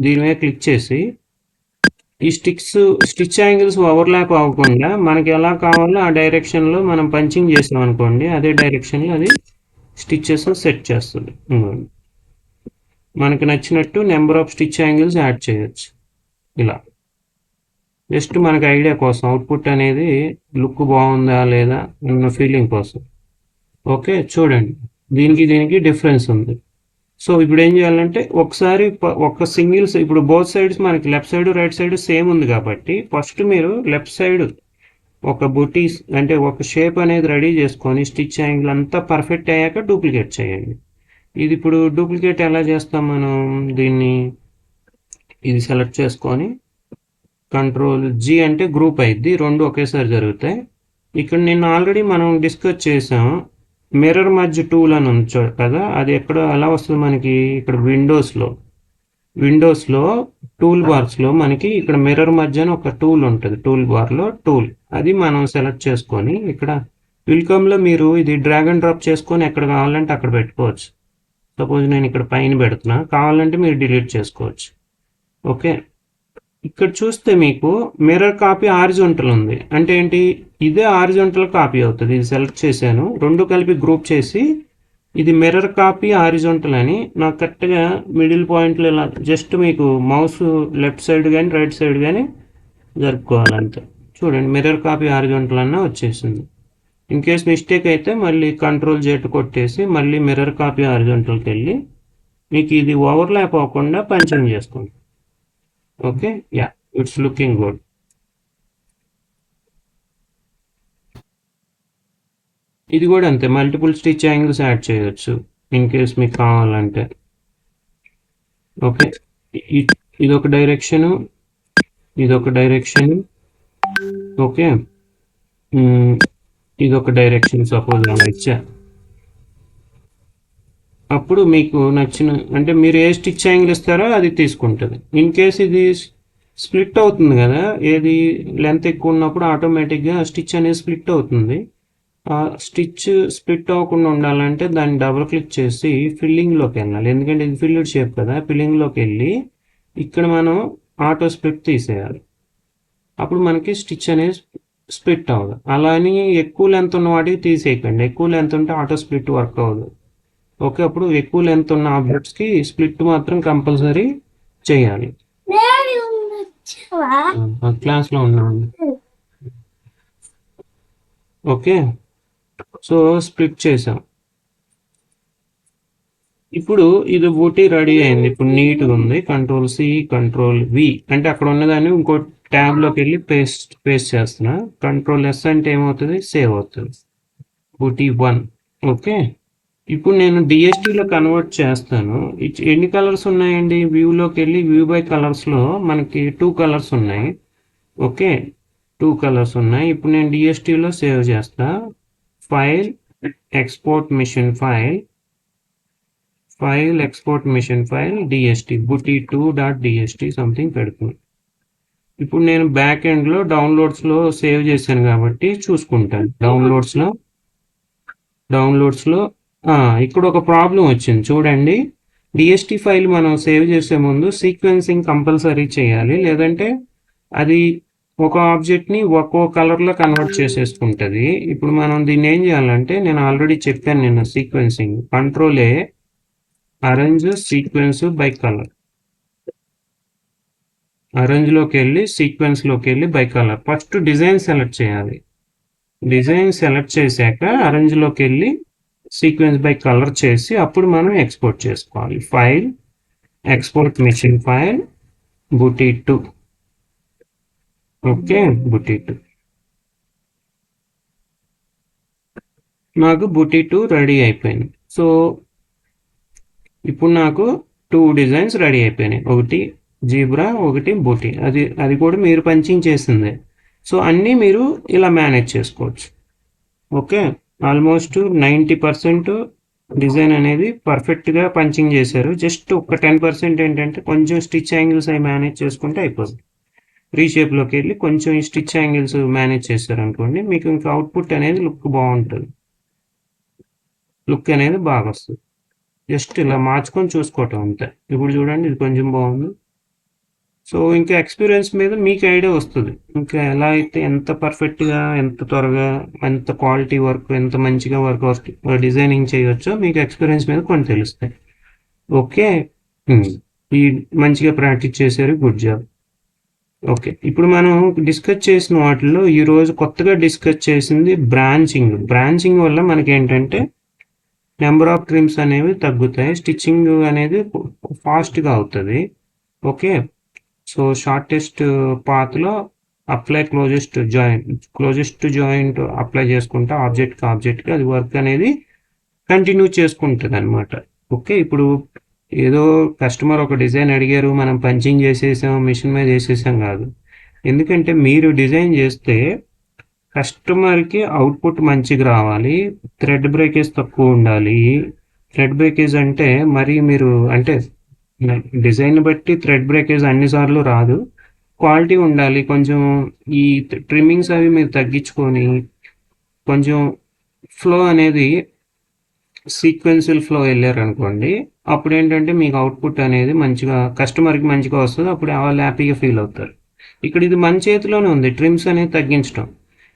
దీని మీద క్లిక్ చేసి ఈ స్టిచ్ యాంగిల్స్ ఓవర్లాప్ అవ్వకుండా మనకి ఎలా కావాలో ఆ డైరెక్షన్లో మనం పంచింగ్ చేసాం అనుకోండి, అదే డైరెక్షన్లో అది స్టిచ్చెస్ సెట్ చేస్తుంది. మనకి నచ్చినట్టు number of stitch angles add చేయొచ్చు ఇలా. జస్ట్ మనకి ఐడియా కోసం, అవుట్పుట్ అనేది లుక్ బాగుందా లేదా అన్న ఫీలింగ్ కోసం. ఓకే, చూడండి దీనికి డిఫరెన్స్ ఉంది. సో ఇప్పుడు ఏం చేయాలంటే ఒకసారి ఒక సింగిల్స్, ఇప్పుడు బోత్ సైడ్స్ మనకి left side right side same ఉంది కాబట్టి ఫస్ట్ మీరు లెఫ్ట్ సైడ్ ఒక బుటీస్ అంటే ఒక షేప్ అనేది రెడీ చేసుకొని స్టిచ్ యాంగిల్ అంతా పర్ఫెక్ట్ అయ్యాక డూప్లికేట్ చేయండి. ఇది ఇప్పుడు డూప్లికేట్ ఎలా చేస్తాం మనం, దీన్ని ఇది సెలెక్ట్ చేసుకొని కంట్రోల్ జీ అంటే గ్రూప్ అయింది, రెండు ఒకేసారి జరుగుతాయి. ఇక్కడ నేను ఆల్రెడీ మనం డిస్కస్ చేసాం మిర్రర్ మధ్య టూల్ అని ఉంది కదా, అది ఎక్కడ ఎలా వస్తుంది మనకి, ఇక్కడ విండోస్లో టూల్ బార్స్లో మనకి ఇక్కడ మిర్రర్ మధ్య అని ఒక టూల్ ఉంటుంది, టూల్ బార్లో టూల్, అది మనం సెలెక్ట్ చేసుకొని ఇక్కడ వెల్కమ్లో మీరు ఇది డ్రాగ్ అండ్ డ్రాప్ చేసుకొని ఎక్కడ కావాలంటే అక్కడ పెట్టుకోవచ్చు. సపోజ్ నేను ఇక్కడ పైన పెడుతున్నా, కావాలంటే మీరు డిలీట్ చేసుకోవచ్చు. ఓకే, ఇక్కడ చూస్తే మీకు మిర్రర్ కాపీ హారిజాంటల్ ఉంది అంటే ఏంటి, ఇదే హారిజాంటల్ కాపీ అవుతుంది. ఇది సెలెక్ట్ చేశాను, రెండు కలిపి గ్రూప్ చేసి ఇది మిర్రర్ కాపీ హారిజాంటల్ అని నాకు కరెక్ట్గా మిడిల్ పాయింట్లో ఇలా జస్ట్ మీకు మౌస్ లెఫ్ట్ సైడ్ కానీ రైట్ సైడ్ కానీ జరుపుకోవాలంతే. చూడండి మిర్రర్ కాపీ హారిజాంటల్ అన్న వచ్చేసింది. ఇన్ కేస్ మిస్టేక్ అయితే మళ్ళీ కంట్రోల్ జెట్ కొట్టేసి మళ్ళీ మిర్రర్ కాపీ హారిజాంటల్కి వెళ్ళి మీకు ఇది ఓవర్లాప్ అవ్వకుండా పంచింగ్ చేసుకోండి. Okay, yeah, it's looking good. ఇది కూడా అంతే, మల్టిపుల్ స్టిచ్ యాంగిల్స్ యాడ్ చేయొచ్చు ఇన్ కేస్ మీకు కావాలంటే. ఓకే, ఇదొక డైరెక్షను, ఇదొక డైరెక్షన్. ఓకే, ఇదొక డైరెక్షన్ సపోజ్ అలా ఇచ్చా. అప్పుడు మీకు నచ్చిన అంటే మీరు ఏ స్టిచ్ యాంగిల్ ఇస్తారో అది తీసుకుంటుంది. ఇన్ కేస్ ఇది స్ప్లిట్ అవుతుంది కదా, ఏది లెంత్ ఎక్కువ ఉన్నప్పుడు ఆటోమేటిక్గా స్టిచ్ అనేది స్ప్లిట్ అవుతుంది. ఆ స్టిచ్ స్ప్లిట్ అవ్వకుండా ఉండాలంటే దాన్ని డబుల్ క్లిక్ చేసి ఫిల్లింగ్లోకి వెళ్ళాలి, ఎందుకంటే ఇది ఫిల్డ్ షేప్ కదా. ఫిల్లింగ్లోకి వెళ్ళి ఇక్కడ మనం ఆటో స్ప్లిట్ తీసేయాలి, అప్పుడు మనకి స్టిచ్ అనేది స్ప్లిట్ అవ్వదు. అలా అని ఎక్కువ లెంత్ ఉన్న వాటికి తీసేయకండి, ఎక్కువ లెంత్ ఉంటే ఆటో స్ప్లిట్ వర్క్ అవ్వదు. ఓకే, అప్పుడు ఎక్కువ లెంత్ ఉన్న ఆబ్జెక్ట్స్కి స్ప్లిట్ మాత్రం కంపల్సరీ చేయాలి. క్లాస్లో ఉన్నాను. ఓకే, సో స్ప్లిట్ చేసాం. ఇప్పుడు ఇది బూటీ రెడీ అయింది, ఇప్పుడు నీట్గా ఉంది. కంట్రోల్ సి కంట్రోల్ వి అంటే అక్కడ ఉన్నదాన్ని ఇంకో ట్యాబ్లోకి వెళ్ళి పేస్ట్ చేస్తున్నా. కంట్రోల్ ఎస్ అంటే ఏమవుతుంది, సేవ్ అవుతుంది, బూటీ 1. ఓకే, ఇప్పుడు నేను డిఎస్టీలో కన్వర్ట్ చేస్తాను. ఎన్ని కలర్స్ ఉన్నాయండి, వ్యూలోకి వెళ్ళి వ్యూ బై కలర్స్లో మనకి 2 కలర్స్ ఉన్నాయి. ఓకే, 2 కలర్స్ ఉన్నాయి. ఇప్పుడు నేను డిఎస్టీలో సేవ్ చేస్తా. File export machine file DST booty2.dst something పెడుతుంది. ఇప్పుడు నేను బ్యాక్ ఎండ్లో డౌన్లోడ్స్లో సేవ్ చేశాను కాబట్టి చూసుకుంటాను. డౌన్లోడ్స్లో ఇక్కడ ఒక ప్రాబ్లం వచ్చింది చూడండి. డిఎస్టీ ఫైల్ మనం సేవ్ చేసే ముందు సీక్వెన్సింగ్ కంపల్సరీ చేయాలి, లేదంటే అది ఒక ఆబ్జెక్ట్ని ఒక్కో కలర్లో కన్వర్ట్ చేసేసుకుంటుంది. ఇప్పుడు మనం దీన్ని ఏం చేయాలంటే, నేను ఆల్రెడీ చెప్పాను నిన్న sequencing, control A arrange sequence by colour, అరేంజ్లోకి వెళ్ళి సీక్వెన్స్లోకి వెళ్ళి by colour. First design select చేయాలి, డిజైన్ సెలెక్ట్ చేశాక అరేంజ్లోకి వెళ్ళి సీక్వెన్స్ బై కలర్ చేసి అప్పుడు మనం ఎక్స్పోర్ట్ చేసుకోవాలి. File export machine file booty2. Okay, booty2 నాకు booty2 రెడీ అయిపోయింది. సో ఇప్పుడు నాకు 2 డిజైన్స్ రెడీ అయిపోయినాయి, ఒకటి జీబ్రా ఒకటి బూటీ. అది కూడా మీరు పంచింగ్ చేసిందే. సో అన్నీ మీరు ఇలా మేనేజ్ చేసుకోవచ్చు. ఓకే, ఆల్మోస్ట్ 90% డిజైన్ అనేది పర్ఫెక్ట్గా పంచింగ్ చేశారు. జస్ట్ ఒక 10% ఏంటంటే కొంచెం స్టిచ్ యాంగిల్స్ అవి మేనేజ్ చేసుకుంటే అయిపోతుంది. రీషేప్లోకి వెళ్ళి కొంచెం ఈ స్టిచ్ యాంగిల్స్ మేనేజ్ చేశారు అనుకోండి, మీకు ఇంకా అవుట్పుట్ అనేది లుక్ బాగుంటుంది, లుక్ అనేది బాగా వస్తుంది. జస్ట్ ఇలా మార్చుకొని చూసుకోవటం అంతే. ఇప్పుడు చూడండి ఇది కొంచెం బాగుంది. సో ఇంకా ఎక్స్పీరియన్స్ మీద మీకు ఐడియా వస్తుంది, ఇంకా ఎలా అయితే ఎంత పర్ఫెక్ట్గా, ఎంత త్వరగా, ఎంత క్వాలిటీ వర్క్, ఎంత మంచిగా వర్క్ డిజైనింగ్ చేయొచ్చో మీకు ఎక్స్పీరియన్స్ మీద కొన్ని తెలుస్తాయి. ఓకే. ఉమ్. ఈ మంచిగా ప్రాక్టీస్ చేశారు, గుడ్ జాబ్. ఓకే, ఇప్పుడు మనం డిస్కస్ చేసిన వాటిల్లో ఈరోజు కొత్తగా డిస్కస్ చేసింది బ్రాంచింగ్. బ్రాంచింగ్ వల్ల మనకి ఏంటంటే నెంబర్ ఆఫ్ ట్రిమ్స్ అనేవి తగ్గుతాయి, స్టిచ్చింగ్ అనేది ఫాస్ట్గా అవుతుంది. ఓకే, సో షార్టెస్ట్ పాత్లో అప్లై క్లోజెస్ట్ జాయింట్ అప్లై చేసుకుంటా ఆబ్జెక్ట్కి అది వర్క్ అనేది కంటిన్యూ చేసుకుంటుంది అనమాట. ఓకే, ఇప్పుడు ఏదో కస్టమర్ ఒక డిజైన్ అడిగారు, మనం పంచింగ్ చేసేసాం, మిషన్ మీద చేసేసాం కాదు. ఎందుకంటే మీరు డిజైన్ చేస్తే కస్టమర్కి అవుట్పుట్ మంచిగా రావాలి, థ్రెడ్ బ్రేకేజ్ తక్కువ ఉండాలి. థ్రెడ్ బ్రేకేజ్ అంటే మరి మీరు అంటే డిజైన్ బట్టి థ్రెడ్ బ్రేకేజ్ అన్నిసార్లు రాదు, క్వాలిటీ ఉండాలి. కొంచెం ఈ ట్రిమ్మింగ్స్ అవి మీరు తగ్గించుకొని కొంచెం ఫ్లో అనేది సీక్వెన్షియల్ ఫ్లో వెళ్ళారనుకోండి, అప్పుడు ఏంటంటే మీకు అవుట్పుట్ అనేది మంచిగా కస్టమర్కి మంచిగా వస్తుంది, అప్పుడు వాళ్ళు హ్యాపీగా ఫీల్ అవుతారు. ఇక్కడ ఇది మన చేతిలోనే ఉంది, ట్రిమ్స్ అనేది తగ్గించడం.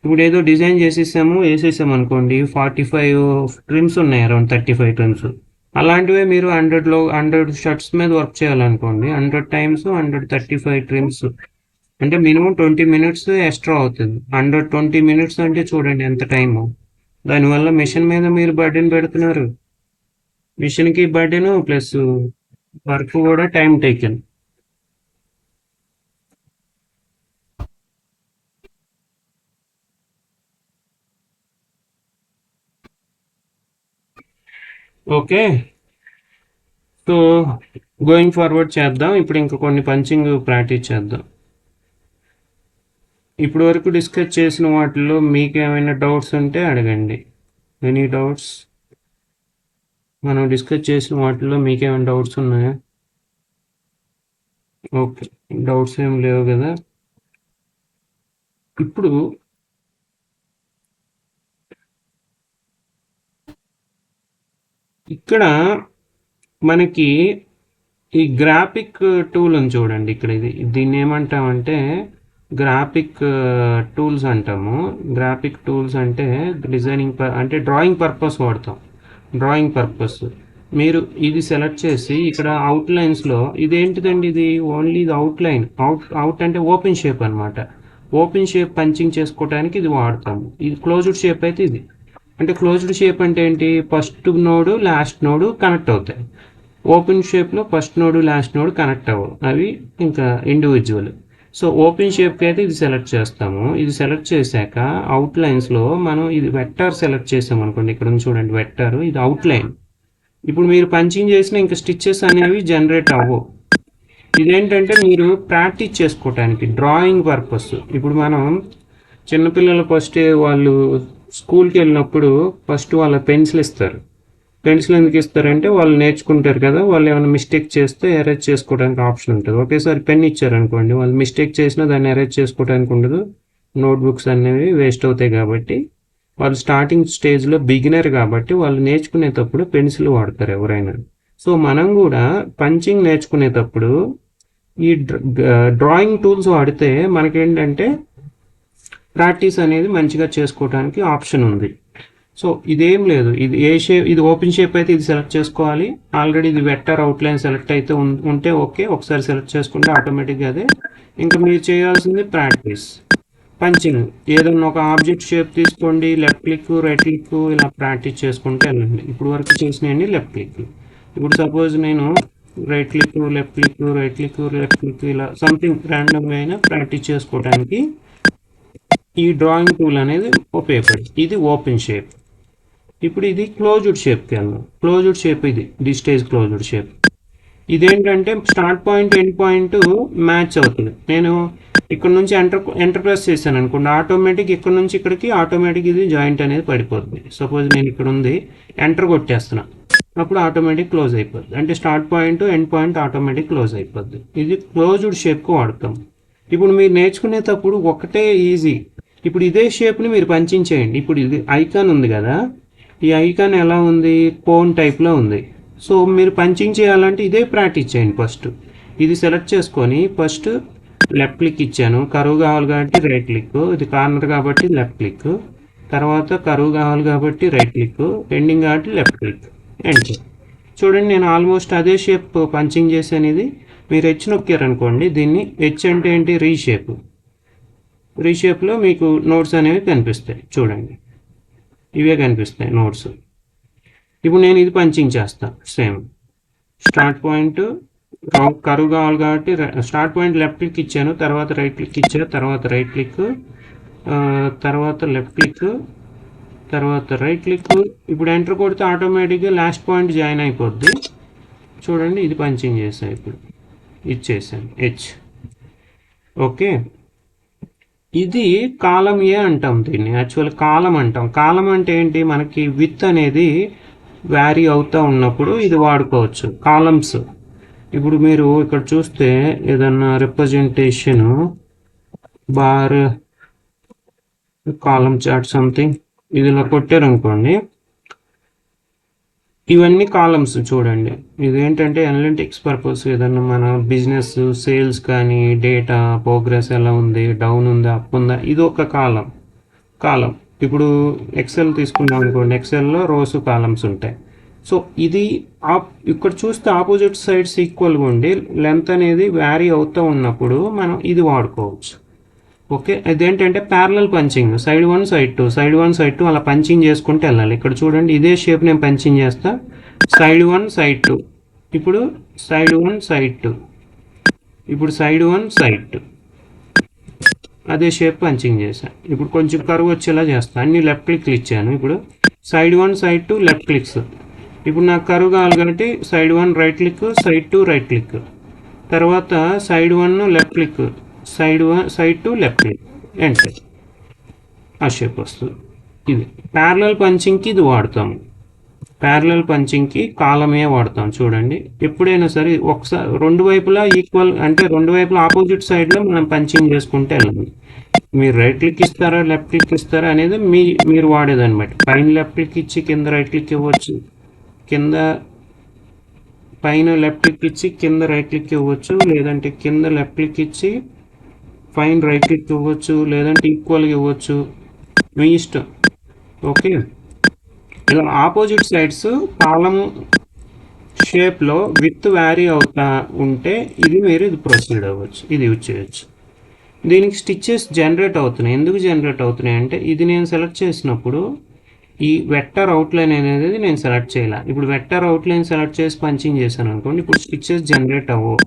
ఇప్పుడు ఏదో డిజైన్ వేసేసాము అనుకోండి, 45 ట్రిమ్స్ ఉన్నాయి, అరౌండ్ 35 ట్రిమ్స్. అలాంటివే మీరు 100 షర్ట్స్ మీద వర్క్ చేయాలనుకోండి, 100 టైమ్స్ 135 ట్రిమ్స్ అంటే మినిమం 20 మినిట్స్ ఎక్స్ట్రా అవుతుంది. 120 మినిట్స్ అంటే చూడండి ఎంత టైము. దానివల్ల మిషన్ మీద మీరు బర్డెన్ పెడుతున్నారు, మిషన్కి బర్డెన్ ప్లస్ వర్క్ కూడా time taken. Okay, so going forward చేద్దాం. ఇప్పుడు ఇంకా కొన్ని పంచింగ్ ప్రాక్టీస్ చేద్దాం. ఇప్పటి వరకు డిస్కస్ చేసిన వాటిల్లో మీకు ఏమైనా డౌట్స్ ఉంటే అడగండి. Any doubts? మనం డిస్కస్ చేసిన వాటిల్లో మీకు ఏమైనా డౌట్స్ ఉన్నాయా? ఓకే, డౌట్స్ ఏం లేవు కదా. ఇప్పుడు ఇక్కడ మనకి ఈ గ్రాఫిక్ టూల్ అని చూడండి. ఇక్కడ దీన్ని ఏమంటామంటే గ్రాఫిక్ టూల్స్ అంటాము. గ్రాఫిక్ టూల్స్ అంటే డిజైనింగ్ అంటే డ్రాయింగ్ పర్పస్ వాడతాం. డ్రాయింగ్ పర్పస్ మీరు ఇది సెలెక్ట్ చేసి ఇక్కడ అవుట్లైన్స్లో ఇదేంటిదండి, ఇది ఓన్లీ ఇది అవుట్లైన్. అవుట్ అంటే ఓపెన్ షేప్ అనమాట. ఓపెన్ షేప్ పంచింగ్ చేసుకోవడానికి ఇది వాడతాము. ఇది క్లోజ్డ్ షేప్ అయితే ఇది అంటే క్లోజ్డ్ షేప్ అంటే ఏంటి, first node last node connect అవుతాయి. ఓపెన్ షేప్లో first node last node connect అవ్వవు, అవి ఇంకా ఇండివిజువల్. సో ఓపెన్ షేప్కి అయితే ఇది సెలెక్ట్ చేస్తాము. ఇది సెలెక్ట్ చేశాక అవుట్లైన్స్లో మనం ఇది వెక్టర్ సెలెక్ట్ చేసాం అనుకోండి, ఇక్కడ నుంచి చూడండి వెక్టర్, ఇది అవుట్లైన్. ఇప్పుడు మీరు పంచింగ్ చేసిన ఇంకా స్టిచ్చెస్ అనేవి జనరేట్ అవ్వవు. ఇదేంటంటే మీరు ప్రాక్టీస్ చేసుకోవటానికి డ్రాయింగ్ పర్పస్. ఇప్పుడు మనం చిన్నపిల్లలు ఫస్ట్ వాళ్ళు స్కూల్కి వెళ్ళినప్పుడు ఫస్ట్ వాళ్ళ పెన్సిల్ ఇస్తారు. పెన్సిల్ ఎందుకు ఇస్తారంటే వాళ్ళు నేర్చుకుంటారు కదా, వాళ్ళు ఏమైనా మిస్టేక్ చేస్తే ఎరేజ్ చేసుకోవడానికి ఆప్షన్ ఉంటుంది. ఒకేసారి పెన్ ఇచ్చారనుకోండి, వాళ్ళు మిస్టేక్ చేసినా దాన్ని ఎరేజ్ చేసుకోవడానికి ఉండదు, నోట్బుక్స్ అనేవి వేస్ట్ అవుతాయి. కాబట్టి వాళ్ళు స్టార్టింగ్ స్టేజ్లో బిగినర్ కాబట్టి వాళ్ళు నేర్చుకునేటప్పుడు పెన్సిల్ వాడతారు ఎవరైనా. సో మనం కూడా పంచింగ్ నేర్చుకునేటప్పుడు ఈ డ్రాయింగ్ టూల్స్ వాడితే మనకేంటంటే ప్రాక్టీస్ అనేది మంచిగా చేసుకోవడానికి ఆప్షన్ ఉంది. సో ఇదేం లేదు, ఇది ఏ షేప్, ఇది ఓపెన్ షేప్ అయితే ఇది సెలెక్ట్ చేసుకోవాలి. ఆల్రెడీ ఇది వెక్టర్ అవుట్లైన్ సెలెక్ట్ అయితే ఉంటే ఓకే, ఒకసారి సెలెక్ట్ చేసుకుంటే ఆటోమేటిక్గా అదే. ఇంకా మీరు చేయాల్సింది ప్రాక్టీస్ పంచింగ్. ఏదన్నా ఒక ఆబ్జెక్ట్ షేప్ తీసుకోండి, లెఫ్ట్ క్లిక్ రైట్ క్లిక్ ఇలా ప్రాక్టీస్ చేసుకుంటే వెళ్ళండి. ఇప్పుడు వరకు చేసినాయండి లెఫ్ట్ క్లిక్. ఇప్పుడు సపోజ్ నేను right click left click right click left click ఇలా సంథింగ్ ర్యాండమ్గా అయినా ప్రాక్టీస్ చేసుకోవడానికి ఈ డ్రాయింగ్ టూల్ అనేది ఉపయోగపడుతుంది. ఇది ఓపెన్ షేప్. ఇప్పుడు ఇది క్లోజ్డ్ షేప్కి వెళ్దాం. క్లోజ్డ్ షేప్ ఇది స్టేజ్ క్లోజ్డ్ షేప్. ఇదేంటంటే start point end point match అవుతుంది. నేను ఇక్కడ నుంచి ఎంటర్ ప్రెస్ చేశాను అనుకోండి, ఆటోమేటిక్ ఇక్కడ నుంచి ఇక్కడికి ఆటోమేటిక్ ఇది జాయింట్ అనేది పడిపోతుంది. సపోజ్ నేను ఇక్కడ ఉంది, ఎంటర్ కొట్టేస్తున్నా, అప్పుడు ఆటోమేటిక్ క్లోజ్ అయిపోద్ది. అంటే start point end point automatic close అయిపోద్ది. ఇది క్లోజ్డ్ షేప్కి వాడతాం. ఇప్పుడు మీరు నేర్చుకునేటప్పుడు ఒకటే ఈజీ. ఇప్పుడు ఇదే షేప్ని మీరు పంచింగ్ చేయండి. ఇప్పుడు ఇది ఐకాన్ ఉంది కదా, ఈ ఐకాన్ ఎలా ఉంది, కోన్ టైప్లో ఉంది. సో మీరు పంచింగ్ చేయాలంటే ఇదే ప్రాక్టీస్ చేయండి ఫస్ట్. ఇది సెలెక్ట్ చేసుకొని ఫస్ట్ లెఫ్ట్ క్లిక్ ఇచ్చాను. కరువు కావాలి కాబట్టి రైట్ క్లిక్, ఇది కార్నర్ కాబట్టి లెఫ్ట్ క్లిక్, తర్వాత కరువు కావాలి కాబట్టి రైట్ క్లిక్, ఎండింగ్ కాబట్టి లెఫ్ట్ క్లిక్, ఎంటర్. చూడండి నేను ఆల్మోస్ట్ అదే షేప్ పంచింగ్ చేశాను. ఇది మీరు హెచ్ నొక్కారనుకోండి, దీన్ని హెచ్ అంటే ఏంటి, రీషేప్లో మీకు నోట్స్ అనేవి కనిపిస్తాయి. చూడండి ఇవే కనిపిస్తాయి నోట్స్. ఇప్పుడు నేను ఇది పంచింగ్ చేస్తాను. సేమ్ స్టార్ట్ పాయింట్ కరువు కావాలి కాబట్టి స్టార్ట్ పాయింట్ లెఫ్ట్ క్లిక్ ఇచ్చాను, తర్వాత రైట్ క్లిక్ ఇచ్చాను, తర్వాత రైట్ క్లిక్, తర్వాత లెఫ్ట్ క్లిక్, తర్వాత రైట్ క్లిక్. ఇప్పుడు ఎంటర్ కొడితే ఆటోమేటిక్గా లాస్ట్ పాయింట్ జాయిన్ అయిపోద్ది. చూడండి ఇది పంచింగ్ చేసాను. ఇప్పుడు ఇచ్చేసాను హెచ్. ఓకే, ఇది కాలం ఏ అంటాం, దీన్ని యాక్చువల్ కాలం అంటాం. కాలం అంటే ఏంటి, మనకి విత్ అనేది వ్యారీ అవుతూ ఉన్నప్పుడు ఇది వాడుకోవచ్చు, కాలమ్స్. ఇప్పుడు మీరు ఇక్కడ చూస్తే ఏదన్నా రిప్రజెంటేషన్ బార్ కాలం చార్ట్ సంథింగ్ ఇదిలా కొట్టారనుకోండి, ఇవన్నీ కాలమ్స్. చూడండి ఇదేంటంటే అనలిటిక్స్ పర్పస్, ఏదన్నా మన బిజినెస్ సేల్స్ కానీ డేటా ప్రోగ్రెస్ ఎలా ఉంది, డౌన్ ఉందా అప్ ఉందా, ఇది ఒక కాలం. ఇప్పుడు ఎక్సెల్ తీసుకున్నాం అనుకోండి, ఎక్సెల్లో రోస్ కాలమ్స్ ఉంటాయి. సో ఇది ఇక్కడ చూస్తే ఆపోజిట్ సైడ్స్ ఈక్వల్గా ఉండి లెంత్ అనేది వ్యారీ అవుతూ ఉన్నప్పుడు మనం ఇది వాడుకోవచ్చు. ఓకే, ఇదేంటంటే parallel punching, side 1 side 2 side 1 side 2 అలా పంచింగ్ చేసుకుంటూ వెళ్ళాలి. ఇక్కడ చూడండి ఇదే షేప్ నేను పంచింగ్ చేస్తా, సైడ్ 1 సైడ్ 2, ఇప్పుడు సైడ్ 1 సైడ్ 2, ఇప్పుడు సైడ్ 1 సైడ్ 2, అదే షేప్ పంచింగ్ చేశాను. ఇప్పుడు కొంచెం కరువు వచ్చేలా చేస్తాను, అన్ని లెఫ్ట్ క్లిక్లు ఇచ్చాను. ఇప్పుడు సైడ్ 1 సైడ్ 2 లెఫ్ట్ క్లిక్స్. ఇప్పుడు నాకు కరువు కావాలి కాబట్టి side 1 right click, side 2 right click, తర్వాత side 1 left click, side 2 left click, enter. ఆ షేప్ వస్తుంది. ఇది ప్యారలల్ పంచింగ్కి ఇది వాడతాము. ప్యారలల్ పంచింగ్కి కాలమే వాడతాం. చూడండి ఎప్పుడైనా సరే ఒకసారి రెండు వైపులా ఈక్వల్, అంటే రెండు వైపులా ఆపోజిట్ సైడ్లో మనం పంచింగ్ చేసుకుంటే వెళ్ళాలి. మీరు రైట్ క్లిక్ ఇస్తారా లెఫ్ట్ క్లిక్ ఇస్తారా అనేది మీరు వాడేదన్నమాట. పైన లెఫ్ట్ క్లిక్ ఇచ్చి కింద రైట్ క్లిక్ ఇవ్వచ్చు, కింద పైన లెఫ్ట్ క్లిక్ ఇచ్చి కింద రైట్ క్లిక్ ఇవ్వచ్చు, లేదంటే కింద లెఫ్ట్ క్లిక్ ఇచ్చి పైన రైట్ క్లిక్ ఇవ్వచ్చు, లేదంటే ఈక్వల్గా ఇవ్వచ్చు, మీ ఇష్టం. ఓకే, ఇలా ఆపోజిట్ సైడ్స్ కాలం షేప్లో విత్ వ్యారీ అవుతా ఉంటే ఇది ప్రొసీడ్ అవ్వచ్చు, ఇది యూజ్ చేయొచ్చు. దీనికి స్టిచ్చెస్ జనరేట్ అవుతున్నాయి. ఎందుకు జనరేట్ అవుతున్నాయి అంటే ఇది నేను సెలెక్ట్ చేసినప్పుడు ఈ వెక్టర్ అవుట్లైన్ అనేది నేను సెలెక్ట్ చేయాలి. ఇప్పుడు వెక్టర్ అవుట్లైన్ సెలెక్ట్ చేసి పంచింగ్ చేశాను అనుకోండి, ఇప్పుడు స్టిచ్చెస్ జనరేట్ అవ్వవు.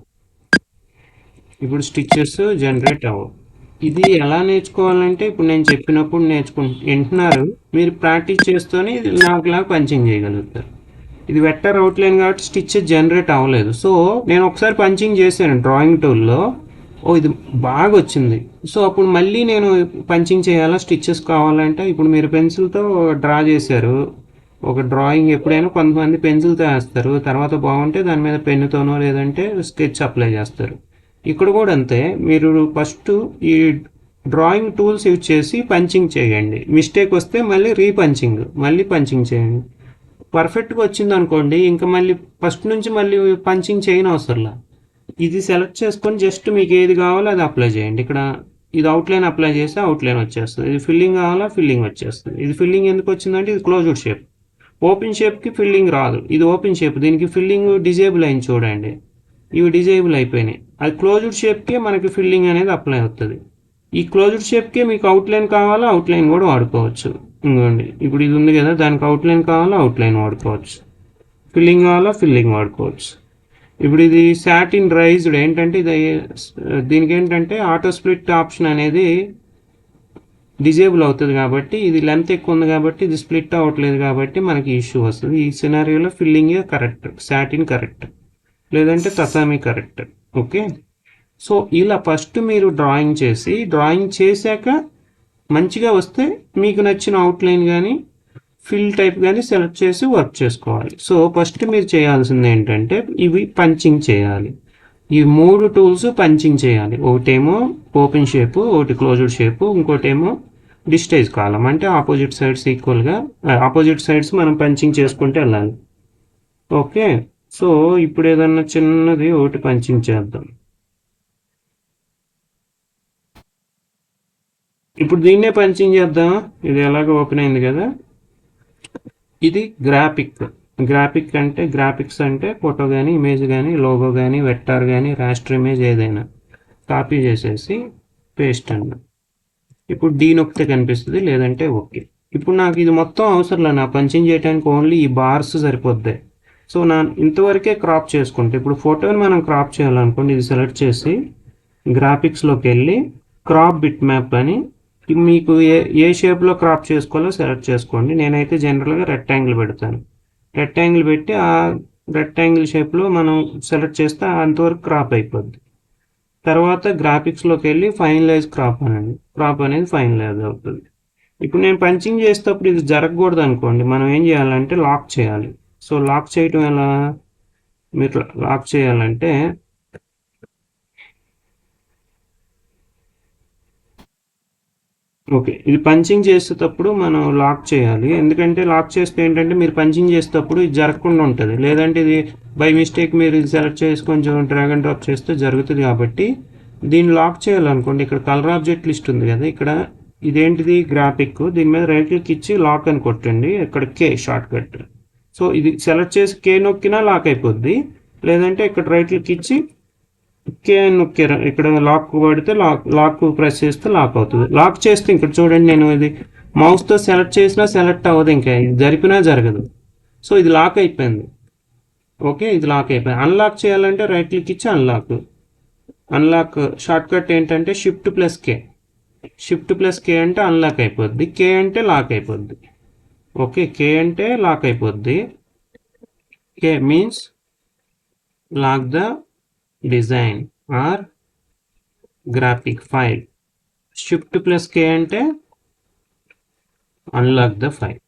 ఇది ఎలా నేర్చుకోవాలంటే ఇప్పుడు నేను చెప్పినప్పుడు వింటున్నారు, మీరు ప్రాక్టీస్ చేస్తూనే ఇది నాకులా పంచింగ్ చేయగలుగుతారు. ఇది వెక్టర్ అవుట్లైన్ కాబట్టి స్టిచ్చెస్ జనరేట్ అవ్వలేదు. సో నేను ఒకసారి పంచింగ్ చేశాను డ్రాయింగ్ టూల్లో, ఇది బాగా వచ్చింది. సో అప్పుడు మళ్ళీ నేను పంచింగ్ చేయాలా, స్టిచ్చెస్ కావాలంటే ఇప్పుడు మీరు పెన్సిల్తో డ్రా చేశారు ఒక డ్రాయింగ్, ఎప్పుడైనా కొంతమంది పెన్సిల్తో వేస్తారు, తర్వాత బాగుంటే దాని మీద పెన్నుతోనో లేదంటే స్కెచ్ అప్లై చేస్తారు. ఇక్కడ కూడా అంతే, మీరు ఫస్ట్ ఈ డ్రాయింగ్ టూల్స్ యూజ్ చేసి పంచింగ్ చేయండి. మిస్టేక్ వస్తే మళ్ళీ పంచింగ్ చేయండి. పర్ఫెక్ట్గా వచ్చింది అనుకోండి, ఇంకా మళ్ళీ ఫస్ట్ నుంచి మళ్ళీ పంచింగ్ చేయని అవసరంలా. ఇది సెలెక్ట్ చేసుకొని జస్ట్ మీకు ఏది కావాలో అది అప్లై చేయండి. ఇక్కడ ఇది అవుట్లైన్ అప్లై చేస్తే అవుట్లైన్ వచ్చేస్తుంది, ఇది ఫిల్లింగ్ కావాలా ఫిల్లింగ్ వచ్చేస్తుంది. ఇది ఫిల్లింగ్ ఎందుకు వచ్చిందంటే ఇది క్లోజ్డ్ షేప్, ఓపెన్ షేప్కి ఫిల్లింగ్ రాదు, ఇది ఓపెన్ షేప్, దీనికి ఫిల్లింగ్ డిజేబుల్ అయింది. చూడండి ఇవి డిజేబుల్ అయిపోయినాయి. అది క్లోజ్డ్ షేప్కే మనకి ఫిల్లింగ్ అనేది అప్లై అవుతుంది. ఈ క్లోజ్డ్ షేప్కే మీకు అవుట్లైన్ కావాలా అవుట్లైన్ కూడా వాడుకోవచ్చు. ఇంకోండి ఇప్పుడు ఇది ఉంది కదా, దానికి అవుట్లైన్ కావాలా అవుట్లైన్ వాడుకోవచ్చు, ఫిల్లింగ్ కావాలా ఫిల్లింగ్ వాడుకోవచ్చు. ఇప్పుడు ఇది సాటిన్ రైజ్డ్ ఏంటంటే ఇది దీనికి ఏంటంటే ఆటో స్ప్లిట్ ఆప్షన్ అనేది డిజేబుల్ అవుతుంది కాబట్టి, ఇది లెంత్ ఎక్కువ ఉంది కాబట్టి ఇది స్ప్లిట్ అవ్వట్లేదు కాబట్టి మనకి ఇష్యూ వస్తుంది. ఈ సినారియోలో ఫిల్లింగ్ కరెక్ట్, సాటిన్ కరెక్ట్, లేదంటే తసామి కరెక్ట్. ఓకే, సో ఇలా ఫస్ట్ మీరు డ్రాయింగ్ చేశాక మంచిగా వస్తే మీకు నచ్చిన అవుట్లైన్ కానీ ఫిల్ టైప్ కానీ సెలెక్ట్ చేసి వర్క్ చేసుకోవాలి. సో ఫస్ట్ మీరు చేయాల్సింది ఏంటంటే ఇవి పంచింగ్ చేయాలి. ఈ 3 టూల్స్ పంచింగ్ చేయాలి. ఒకటేమో ఓపెన్ షేపు, ఒకటి క్లోజ్డ్ షేపు, ఇంకోటేమో డిస్టేజ్ కాలం, అంటే ఆపోజిట్ సైడ్స్ ఈక్వల్గా ఆపోజిట్ సైడ్స్ మనం పంచింగ్ చేసుకుంటూ వెళ్ళాలి. ఓకే, సో ఇప్పుడు ఏదన్నా చిన్నది ఒకటి పంచింగ్ చేద్దాం. ఇప్పుడు దీన్నే పంచింగ్ చేద్దాం. ఇది ఎలాగో ఓపెన్ అయింది కదా. ఇది గ్రాఫిక్ అంటే గ్రాఫిక్స్ అంటే ఫోటో కానీ ఇమేజ్ కానీ లోగో కానీ వెక్టార్ కానీ రాస్టర్ ఇమేజ్ ఏదైనా కాపీ చేసేసి పేస్ట్ అన్న. ఇప్పుడు డీ నొక్కితే కనిపిస్తుంది, లేదంటే ఓకే. ఇప్పుడు నాకు ఇది మొత్తం అవసరంలే, నా పంచింగ్ చేయడానికి ఓన్లీ ఈ బార్స్ సరిపోద్దాయి. సో నా ఇంతవరకే క్రాప్ చేసుకుంటే, ఇప్పుడు ఫోటోని మనం క్రాప్ చేయాలనుకోండి, ఇది సెలెక్ట్ చేసి గ్రాఫిక్స్లోకి వెళ్ళి క్రాప్ బిట్ మ్యాప్ అని మీకు ఏ షేప్లో క్రాప్ చేసుకోవాలో సెలెక్ట్ చేసుకోండి. నేనైతే జనరల్గా రెక్టాంగిల్ పెడతాను. రెక్టాంగిల్ పెట్టి ఆ రెక్టాంగిల్ షేప్లో మనం సెలెక్ట్ చేస్తే అంతవరకు క్రాప్ అయిపోద్ది. తర్వాత గ్రాఫిక్స్లోకి వెళ్ళి ఫైనలైజ్ క్రాప్ అనండి. క్రాప్ అనేది ఫైనలైజ్ అవుతుంది. ఇప్పుడు నేను పంచింగ్ చేసేటప్పుడు ఇది జరగకూడదు అనుకోండి, మనం ఏం చేయాలంటే లాక్ చేయాలి. సో లాక్ చేయటం ఎలా? మీరు లాక్ చేయాలంటే ఓకే, ఇది పంచింగ్ చేసేటప్పుడు మనం లాక్ చేయాలి. ఎందుకంటే లాక్ చేస్తే ఏంటంటే మీరు పంచింగ్ చేసేటప్పుడు ఇది జరగకుండా ఉంటుంది. లేదంటే ఇది బై మిస్టేక్ మీరు ఇది సెలెక్ట్ చేసి కొంచెం డ్రాగ్ అండ్ డ్రాప్ చేస్తే జరుగుతుంది. కాబట్టి దీన్ని లాక్ చేయాలనుకోండి, ఇక్కడ కలర్ ఆబ్జెక్ట్ లిస్ట్ ఉంది కదా, ఇక్కడ ఇదేంటిది గ్రాఫిక్, దీని మీద రైట్ క్లిక్ ఇచ్చి లాక్ అని కొట్టండి. ఇక్కడ కే షార్ట్ కట్. సో ఇది సెలెక్ట్ చేసి కే నొక్కినా లాక్ అయిపోద్ది. లేదంటే ఇక్కడ రైట్ క్లిక్ ఇచ్చి కే అని నొక్కారు, ఇక్కడ లాక్ పడితే లాక్ ప్రెస్ చేస్తే లాక్ అవుతుంది. లాక్ చేస్తే ఇక్కడ చూడండి, నేను ఇది మౌస్తో సెలెక్ట్ చేసినా సెలెక్ట్ అవ్వదు, ఇంకా ఇది జరిపినా జరగదు. సో ఇది లాక్ అయిపోయింది. ఓకే, ఇది లాక్ అయిపోయింది. అన్లాక్ చేయాలంటే రైట్ క్లిక్ ఇచ్చి అన్లాక్ షార్ట్ కట్ ఏంటంటే షిఫ్ట్ ప్లస్ కే అంటే అన్లాక్ అయిపోద్ది, కే అంటే లాక్ అయిపోద్ది. ఓకే, కే అంటే లాక్ అయిపోద్ది. K means lock the design or graphic file. Shift plus K అంటే అన్లాక్ ద ఫైల్.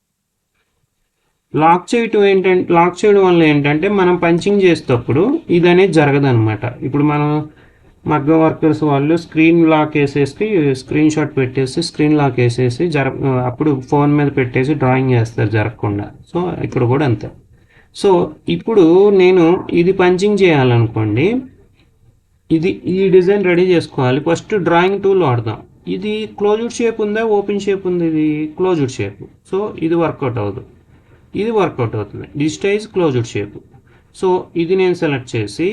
లాక్ చేయడం వల్ల ఏంటంటే మనం పంచింగ్ చేసేటప్పుడు ఇది అనేది జరగదనమాట. ఇప్పుడు మనం మగ్గం వర్కర్స్ వాళ్ళు స్క్రీన్ లాక్ వేసేసి స్క్రీన్ షాట్ పెట్టేసి స్క్రీన్ లాక్ వేసేసి అప్పుడు ఫోన్ మీద పెట్టేసి డ్రాయింగ్ చేస్తారు జరగకుండా. సో ఇక్కడ కూడా అంతే. సో ఇప్పుడు నేను ఇది పంచింగ్ చేయాలనుకోండి, ఈ డిజైన్ రెడీ చేసుకోవాలి. ఫస్ట్ డ్రాయింగ్ టూల్ వాడదాం. ఇది క్లోజ్డ్ షేప్ ఉందా, ఓపెన్ షేప్ ఉంది? ఇది క్లోజ్డ్ షేప్. సో ఇది వర్కౌట్ అవ్వదు, ఇది వర్కౌట్ అవుతుంది. Digitise closed shape. సో ఇది నేను సెలెక్ట్ చేసి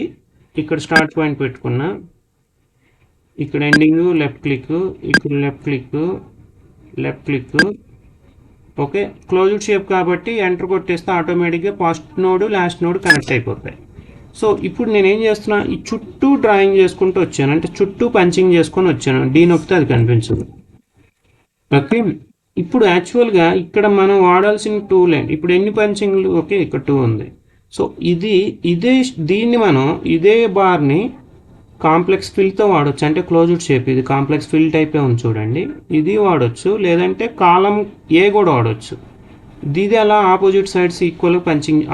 ఇక్కడ స్టార్ట్ పాయింట్ పెట్టుకున్నా, ఇక్కడ ఎండింగ్ లెఫ్ట్ క్లిక్, ఇక్కడ left click. Okay, closed shape కాబట్టి ఎంటర్ కొట్టేస్తే ఆటోమేటిక్గా first node last node connect అయిపోతాయి. సో ఇప్పుడు నేను ఏం చేస్తున్నా, ఈ చుట్టూ డ్రాయింగ్ చేసుకుంటూ వచ్చాను, అంటే చుట్టూ పంచింగ్ చేసుకొని వచ్చాను. డీ నొక్కితే అది కనిపించదు. ఓకే, ఇప్పుడు యాక్చువల్గా ఇక్కడ మనం వాడాల్సిన టూల్ ఏంటి? ఇప్పుడు ఎన్ని పంచింగ్లు? ఓకే, ఇక్కడ 2 ఉంది. సో దీన్ని మనం ఇదే బార్ని కాంప్లెక్స్ ఫిల్తో వాడచ్చు. అంటే క్లోజ్డ్ షేప్, ఇది కాంప్లెక్స్ ఫిల్ టైపే ఉంది చూడండి, ఇది వాడచ్చు. లేదంటే కాలం ఏ కూడా వాడచ్చు. ఇది అలా opposite sides equal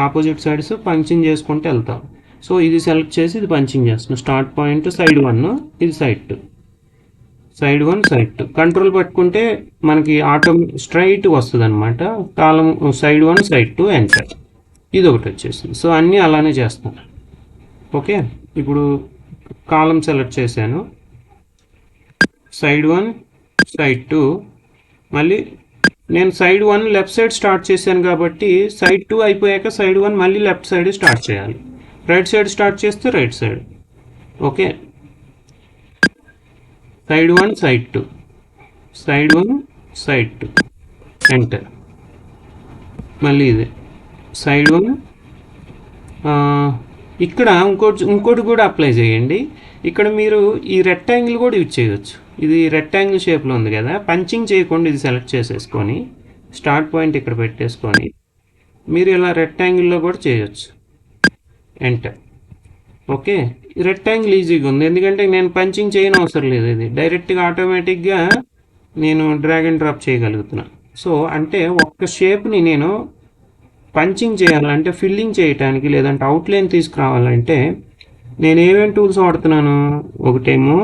opposite sides punching చేసుకుంటూ వెళ్తాం. సో ఇది సెలెక్ట్ చేసి ఇది పంచింగ్ చేస్తున్నాం. స్టార్ట్ పాయింట్ సైడ్ 1, ఇది సైడ్ 2, సైడ్ 1 సైడ్ 2. కంట్రోల్ పట్టుకుంటే మనకి స్ట్రైట్ వస్తుంది అనమాట. కాలం సైడ్ 1 సైడ్ 2 ఎంటర్, ఇది ఒకటి వచ్చేసింది. సో అన్నీ అలానే చేస్తాను. ఓకే, ఇప్పుడు కాలం సెలెక్ట్ చేశాను, సైడ్ 1 సైడ్ 2. మళ్ళీ నేను సైడ్ 1 లెఫ్ట్ సైడ్ స్టార్ట్ చేశాను కాబట్టి సైడ్ 2 అయిపోయాక సైడ్ 1 మళ్ళీ లెఫ్ట్ సైడ్ స్టార్ట్ చేయాలి. రైట్ సైడ్ స్టార్ట్ చేస్తే right side. Okay, side 1 side 2, side 1 side 2 enter. మళ్ళీ ఇది సైడ్ 1. ఇక్కడ ఇంకోటి కూడా అప్లై చేయండి. ఇక్కడ మీరు ఈ రెక్టాంగిల్ కూడా యూజ్ చేయవచ్చు. ఇది రెక్టాంగిల్ షేప్లో ఉంది కదా, పంచింగ్ చేయకుండా ఇది సెలెక్ట్ చేసేసుకొని స్టార్ట్ పాయింట్ ఇక్కడ పెట్టేసుకొని మీరు ఇలా రెక్టాంగిల్లో కూడా చేయొచ్చు. ఎంటర్. ఓకే, రెక్టాంగిల్ ఈజీగా ఉంది, ఎందుకంటే నేను పంచింగ్ చేయని అవసరం లేదు. ఇది డైరెక్ట్గా ఆటోమేటిక్గా నేను డ్రాగ్ అండ్ డ్రాప్ చేయగలుగుతున్నా. సో అంటే ఒక్క షేప్ని నేను పంచింగ్ చేయాలంటే, ఫిల్లింగ్ చేయడానికి, లేదంటే అవుట్లైన్ తీసుకురావాలంటే నేను ఏమేమి టూల్స్ వాడుతున్నాను? ఒకటేమో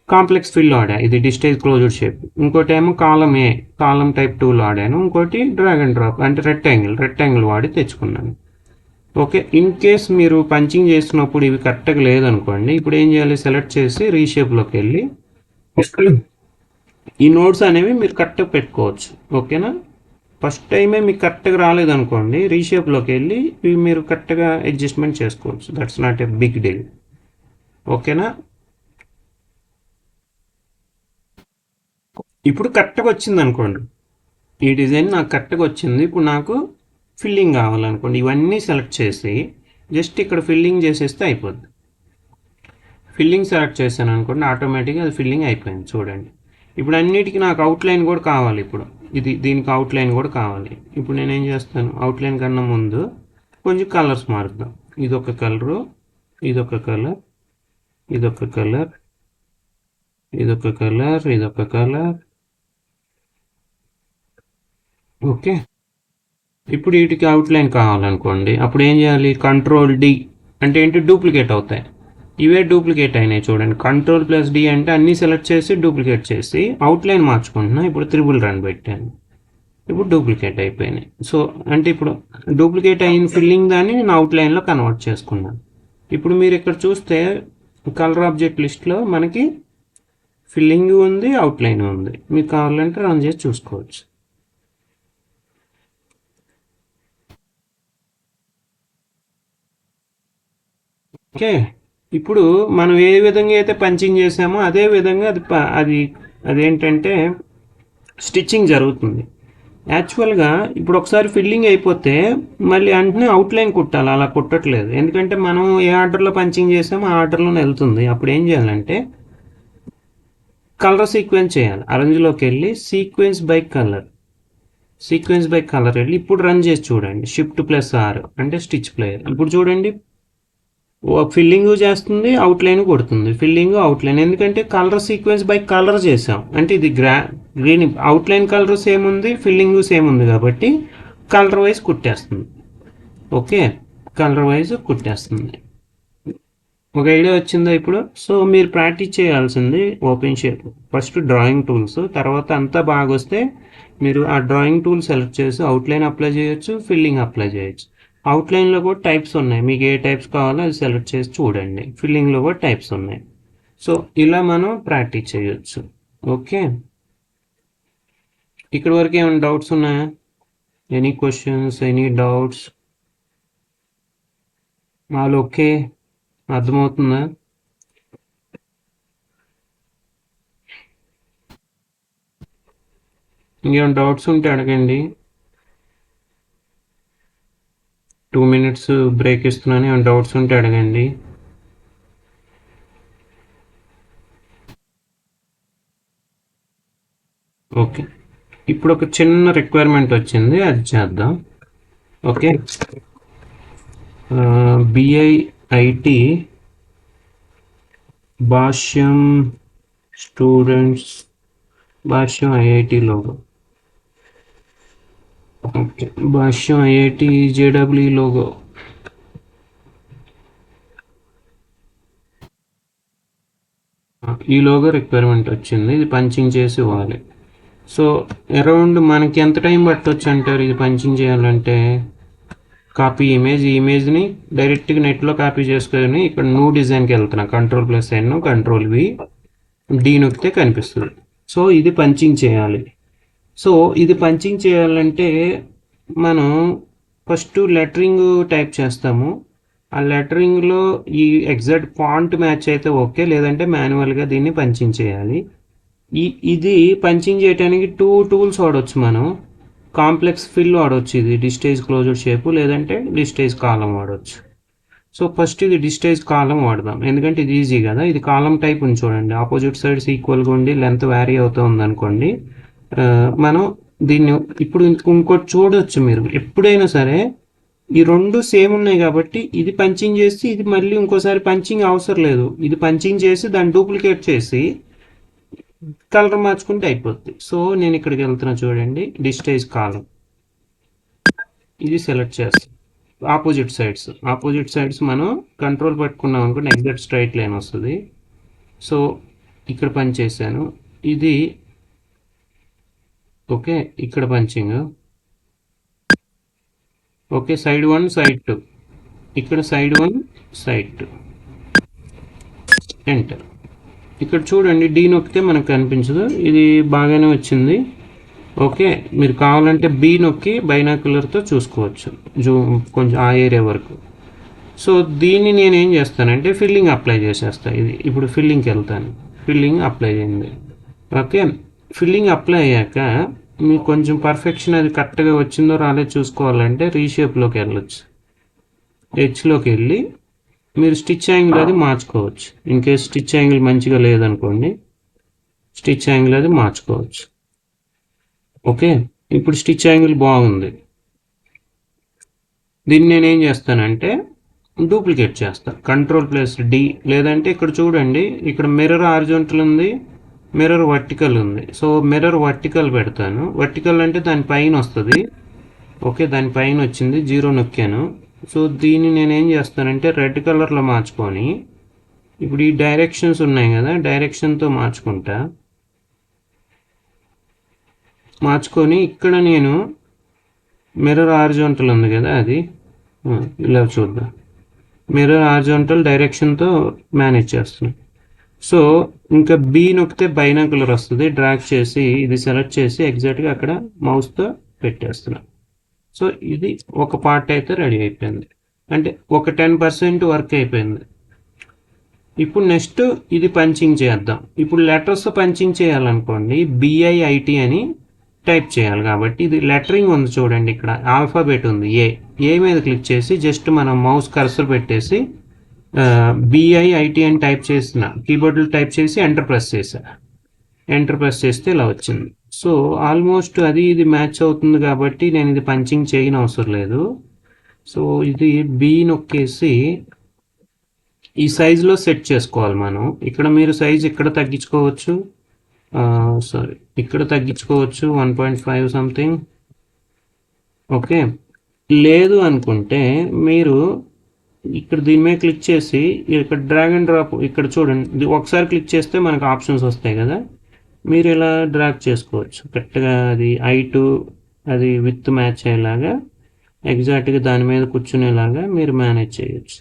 కాంప్లెక్స్ ఫిల్ వాడా, ఇది డిజిటైజ్ క్లోజ్డ్ షేప్. ఇంకోటేమో కాలం టైప్ టూల్ వాడాను. ఇంకోటి డ్రాగ్ అండ్ డ్రాప్ అంటే రెక్టాంగిల్ వాడి తెచ్చుకున్నాను. ఓకే. ఇన్ కేస్ మీరు పంచింగ్ చేస్తున్నప్పుడు ఇవి కరెక్ట్గా లేదనుకోండి, ఇప్పుడు ఏం చేయాలి, సెలెక్ట్ చేసి రీషేప్లోకి వెళ్ళి ఈ నోట్స్ అనేవి మీరు కరెక్ట్గా పెట్టుకోవచ్చు. ఓకేనా. ఫస్ట్ టైమే మీకు కరెక్ట్గా రాలేదనుకోండి, రీషేప్లోకి వెళ్ళి ఇవి మీరు కరెక్ట్గా అడ్జస్ట్మెంట్ చేసుకోవచ్చు. That's not a big deal. ఓకేనా. ఇప్పుడు కరెక్ట్గా వచ్చింది అనుకోండి, ఈ డిజైన్ నాకు కరెక్ట్గా వచ్చింది. ఇప్పుడు నాకు ఫిల్లింగ్ కావాలనుకోండి, ఇవన్నీ సెలెక్ట్ చేసి జస్ట్ ఇక్కడ ఫిల్లింగ్ చేసేస్తే అయిపోద్ది. ఫిల్లింగ్ సెలెక్ట్ చేశాను అనుకోండి, ఆటోమేటిక్గా అది ఫిల్లింగ్ అయిపోయింది. చూడండి, ఇప్పుడు అన్నిటికీ నాకు అవుట్లైన్ కూడా కావాలి. ఇప్పుడు దీనికి అవుట్లైన్ కూడా కావాలి. ఇప్పుడు నేనేం చేస్తాను, అవుట్లైన్ కన్నా ముందు కొంచెం కలర్స్ మారుద్దాం. ఇదొక కలరు, ఇదొక కలర్, ఇదొక కలర్, ఇదొక కలర్, ఇదొక కలర్. ఓకే. ఇప్పుడు వీటికి అవుట్లైన్ కావాలనుకోండి, అప్పుడు ఏం చేయాలి, కంట్రోల్ డి అంటే ఏంటి, డూప్లికేట్ అవుతాయి. ఇవే డూప్లికేట్ అయినాయి చూడండి. కంట్రోల్ ప్లస్ డి అంటే అన్నీ సెలెక్ట్ చేసి డూప్లికేట్ చేసి అవుట్లైన్ మార్చుకుంటున్నా. ఇప్పుడు త్రిబుల్ రన్ పెట్టాను, ఇప్పుడు డూప్లికేట్ అయిపోయినాయి. సో అంటే ఇప్పుడు డూప్లికేట్ అయిన ఫిల్లింగ్ దాన్ని నేను అవుట్లైన్లో కన్వర్ట్ చేసుకున్నాను. ఇప్పుడు మీరు ఇక్కడ చూస్తే కలర్ ఆబ్జెక్ట్ లిస్ట్లో మనకి ఫిల్లింగ్ ఉంది, అవుట్లైన్ ఉంది. మీకు కావాలంటే రన్ చేసి చూసుకోవచ్చు. ఓకే. ఇప్పుడు మనం ఏ విధంగా అయితే పంచింగ్ చేసామో అదే విధంగా అది అదేంటంటే స్టిచ్చింగ్ జరుగుతుంది. యాక్చువల్గా ఇప్పుడు ఒకసారి ఫిల్లింగ్ అయిపోతే మళ్ళీ వెంటనే అవుట్లైన్ కుట్టాలి. అలా కుట్టట్లేదు, ఎందుకంటే మనం ఏ ఆర్డర్లో పంచింగ్ చేసామో ఆ ఆర్డర్లోనే వెళ్తుంది. అప్పుడు ఏం చేయాలంటే కలర్ సీక్వెన్స్ చేయాలి. అరేంజ్లోకి వెళ్ళి సీక్వెన్స్ బై కలర్ వెళ్ళి ఇప్పుడు రన్ చేసి చూడండి. షిఫ్ట్ ప్లస్ ఆర్ అంటే స్టిచ్ ప్లేయర్. ఇప్పుడు చూడండి, ఫిల్లింగ్ చేస్తుంది, అవుట్లైన్ కొడుతుంది. ఫిల్లింగ్, అవుట్లైన్, ఎందుకంటే కలర్ సీక్వెన్స్ బై కలర్ చేసాం. అంటే ఇది గ్రీన్ అవుట్లైన్ కలర్ సేమ్ ఉంది, ఫిల్లింగ్ సేమ్ ఉంది కాబట్టి కలర్ వైజ్ కుట్టేస్తుంది. ఓకే, కలర్ వైజ్ కుట్టేస్తుంది. ఒక ఐడియా వచ్చిందా ఇప్పుడు. సో మీరు ప్రాక్టీస్ చేయాల్సింది open shape, first drawing tools, తర్వాత అంతా బాగా వస్తే మీరు ఆ డ్రాయింగ్ టూల్ సెలెక్ట్ చేసి అవుట్లైన్ అప్లై చేయొచ్చు, ఫిల్లింగ్ అప్లై చేయొచ్చు. అవుట్లైన్లో కూడా టైప్స్ ఉన్నాయి, మీకు ఏ టైప్స్ కావాలో అది సెలెక్ట్ చేసి చూడండి. ఫిల్లింగ్లో కూడా టైప్స్ ఉన్నాయి. సో ఇలా మనం ప్రాక్టీస్ చేయొచ్చు. ఓకే, ఇక్కడ వరకు ఏమైనా డౌట్స్ ఉన్నాయా? Any questions, any doubts? వాళ్ళు ఓకే, అర్థమవుతుందా? ఇంకేమైనా డౌట్స్ ఉంటే అడగండి. 2 minutes బ్రేక్ ఇస్తున్నాను, ఏమైనా డౌట్స్ ఉంటే అడగండి. ఓకే, ఇప్పుడు ఒక చిన్న రిక్వైర్మెంట్ వచ్చింది, అది చేద్దాం. ఓకే, బిఐఐటి భాష్యం స్టూడెంట్స్, భాష్యం ఐఐటి లోగో. ఓకే, భాష్యం ఐఐటి జేడబ్ల్యూ లోగో. ఈ లోగో రిక్వైర్మెంట్ వచ్చింది, ఇది పంచింగ్ చేసి ఇవ్వాలి. సో అరౌండ్ మనకి ఎంత టైం పట్టవచ్చు అంటారు ఇది పంచింగ్ చేయాలంటే? కాపీ ఇమేజ్, ఈ ఇమేజ్ని డైరెక్ట్గా నెట్లో కాపీ చేసుకొని ఇక్కడ న్యూ డిజైన్కి వెళ్తున్నా, కంట్రోల్ ప్లస్ ఎన్, కంట్రోల్ వి, డి నొక్కితే కనిపిస్తుంది. సో ఇది పంచింగ్ చేయాలి. సో ఇది పంచింగ్ చేయాలంటే మనం ఫస్ట్ లెటరింగ్ టైప్ చేస్తాము. ఆ లెటరింగ్లో ఈ ఎగ్జాక్ట్ ఫాంట్ మ్యాచ్ అయితే ఓకే, లేదంటే మాన్యువల్గా దీన్ని పంచింగ్ చేయాలి. ఇది పంచింగ్ చేయడానికి 2 టూల్స్ వాడవచ్చు మనం. కాంప్లెక్స్ ఫిల్ వాడవచ్చు, ఇది డిస్టేజ్ క్లోజర్ షేపు, లేదంటే డిస్టేజ్ కాలం వాడవచ్చు. సో ఫస్ట్ ఇది డిస్టేజ్ కాలం వాడదాం, ఎందుకంటే ఇది ఈజీ కదా. ఇది కాలం టైప్ ఉంది చూడండి, ఆపోజిట్ సైడ్స్ ఈక్వల్గా ఉండి లెంత్ వ్యారీ అవుతూ ఉందనుకోండి, మనం దీన్ని ఇప్పుడు ఇంకోటి చూడవచ్చు. మీరు ఎప్పుడైనా సరే ఈ రెండు సేమ్ ఉన్నాయి కాబట్టి ఇది పంచింగ్ చేసి ఇది మళ్ళీ ఇంకోసారి పంచింగ్ అవసరం లేదు. ఇది పంచింగ్ చేసి దాన్ని డూప్లికేట్ చేసి కలర్ మార్చుకుంటే అయిపోద్ది. సో నేను ఇక్కడికి వెళ్తున్నా చూడండి, డిస్టేజ్ కాలం, ఇది సెలెక్ట్ చేస్తాం. ఆపోజిట్ సైడ్స్ మనం కంట్రోల్ పట్టుకున్నాం అనుకోండి, ఎగ్జాక్ట్ స్ట్రైట్ లైన్ వస్తుంది. సో ఇక్కడ పని చేశాను, ఇది ఓకే. ఇక్కడ పంచింగ్ ఓకే, సైడ్ 1 సైడ్ 2 ఇక్కడ సైడ్ 1 సైడ్ 2 ఎంటర్. ఇక్కడ చూడండి డి నొక్కితే మనకు కనిపించదు, ఇది బాగానే వచ్చింది. ఓకే, మీరు కావాలంటే బి నొక్కి బైనాక్యులర్తో చూసుకోవచ్చు కొంచెం ఆ ఏరియా వరకు. సో దీన్ని నేను ఏం చేస్తానంటే ఫిల్లింగ్ అప్లై చేసేస్తాను. ఇది ఇప్పుడు ఫిల్లింగ్కి వెళ్తాను. ఫిల్లింగ్ అప్లై అయింది. ఓకే, ఫిల్లింగ్ అప్లై అయ్యాక మీకు కొంచెం పర్ఫెక్షన్ అది కరెక్ట్గా వచ్చిందో రాలేదు చూసుకోవాలంటే రీషేప్లోకి వెళ్ళొచ్చు. హెచ్లోకి వెళ్ళి మీరు స్టిచ్ యాంగిల్ అది మార్చుకోవచ్చు. ఇన్ కేస్ స్టిచ్ యాంగిల్ మంచిగా లేదనుకోండి, స్టిచ్ యాంగిల్ అది మార్చుకోవచ్చు. ఓకే, ఇప్పుడు స్టిచ్ యాంగిల్ బాగుంది. దీన్ని నేనేం చేస్తానంటే డూప్లికేట్ చేస్తాను. Ctrl+D, లేదంటే ఇక్కడ చూడండి, ఇక్కడ మిర్రర్ హారిజాంటల్ ఉంది, మిర్రర్ వర్టికల్ ఉంది. సో మిర్రర్ వర్టికల్ పెడతాను. వర్టికల్ అంటే దాని పైన వస్తుంది. ఓకే, దాని పైన వచ్చింది, 0 నొక్కాను. సో దీన్ని నేనేం చేస్తానంటే రెడ్ కలర్లో మార్చుకొని, ఇప్పుడు ఈ డైరెక్షన్స్ ఉన్నాయి కదా, డైరెక్షన్తో మార్చుకొని ఇక్కడ నేను మిర్రర్ హారిజాంటల్ ఉంది కదా, అది ఇలా చూద్దాం. మిర్రర్ హారిజాంటల్ డైరెక్షన్తో మేనేజ్ చేస్తున్నాను. సో ఇంకా బి నొక్కితే బైనాక్యులర్ వస్తుంది. డ్రాగ్ చేసి ఇది సెలెక్ట్ చేసి ఎగ్జాక్ట్గా అక్కడ మౌస్తో పెట్టేస్తున్నాను. సో ఇది ఒక పార్ట్ అయితే రెడీ అయిపోయింది, అంటే ఒక 10% వర్క్ అయిపోయింది. ఇప్పుడు నెక్స్ట్ ఇది పంచింగ్ చేద్దాం. ఇప్పుడు లెటర్స్ పంచింగ్ చేయాలనుకోండి, BIIT అని టైప్ చేయాలి. కాబట్టి ఇది లెటరింగ్ ఉంది చూడండి, ఇక్కడ ఆల్ఫాబెట్ ఉంది, ఏ మీద క్లిక్ చేసి జస్ట్ మనం మౌస్ కర్సర్ పెట్టేసి BIIT అని టైప్ చేసిన కీబోర్డ్లో టైప్ చేసి ఎంటర్ ప్రెస్ చేస్తే ఇలా వచ్చింది. సో ఆల్మోస్ట్ అది ఇది మ్యాచ్ అవుతుంది కాబట్టి నేను ఇది పంచింగ్ చేయని అవసరం లేదు. సో ఇది బి నొక్కేసి ఈ సైజులో సెట్ చేసుకోవాలి మనం. ఇక్కడ మీరు సైజ్ ఇక్కడ తగ్గించుకోవచ్చు, ఇక్కడ తగ్గించుకోవచ్చు 1.5 సంథింగ్. ఓకే, లేదు అనుకుంటే మీరు ఇక్కడ దీని మీద క్లిక్ చేసి ఇక్కడ డ్రాగ్ అండ్ డ్రాప్, ఇక్కడ చూడండి ఒకసారి క్లిక్ చేస్తే మనకు ఆప్షన్స్ వస్తాయి కదా, మీరు ఇలా డ్రాగ్ చేసుకోవచ్చు కరెక్ట్గా. అది I2 అది విత్ మ్యాచ్ అయ్యేలాగా ఎగ్జాక్ట్గా దాని మీద కూర్చునేలాగా మీరు మేనేజ్ చేయొచ్చు.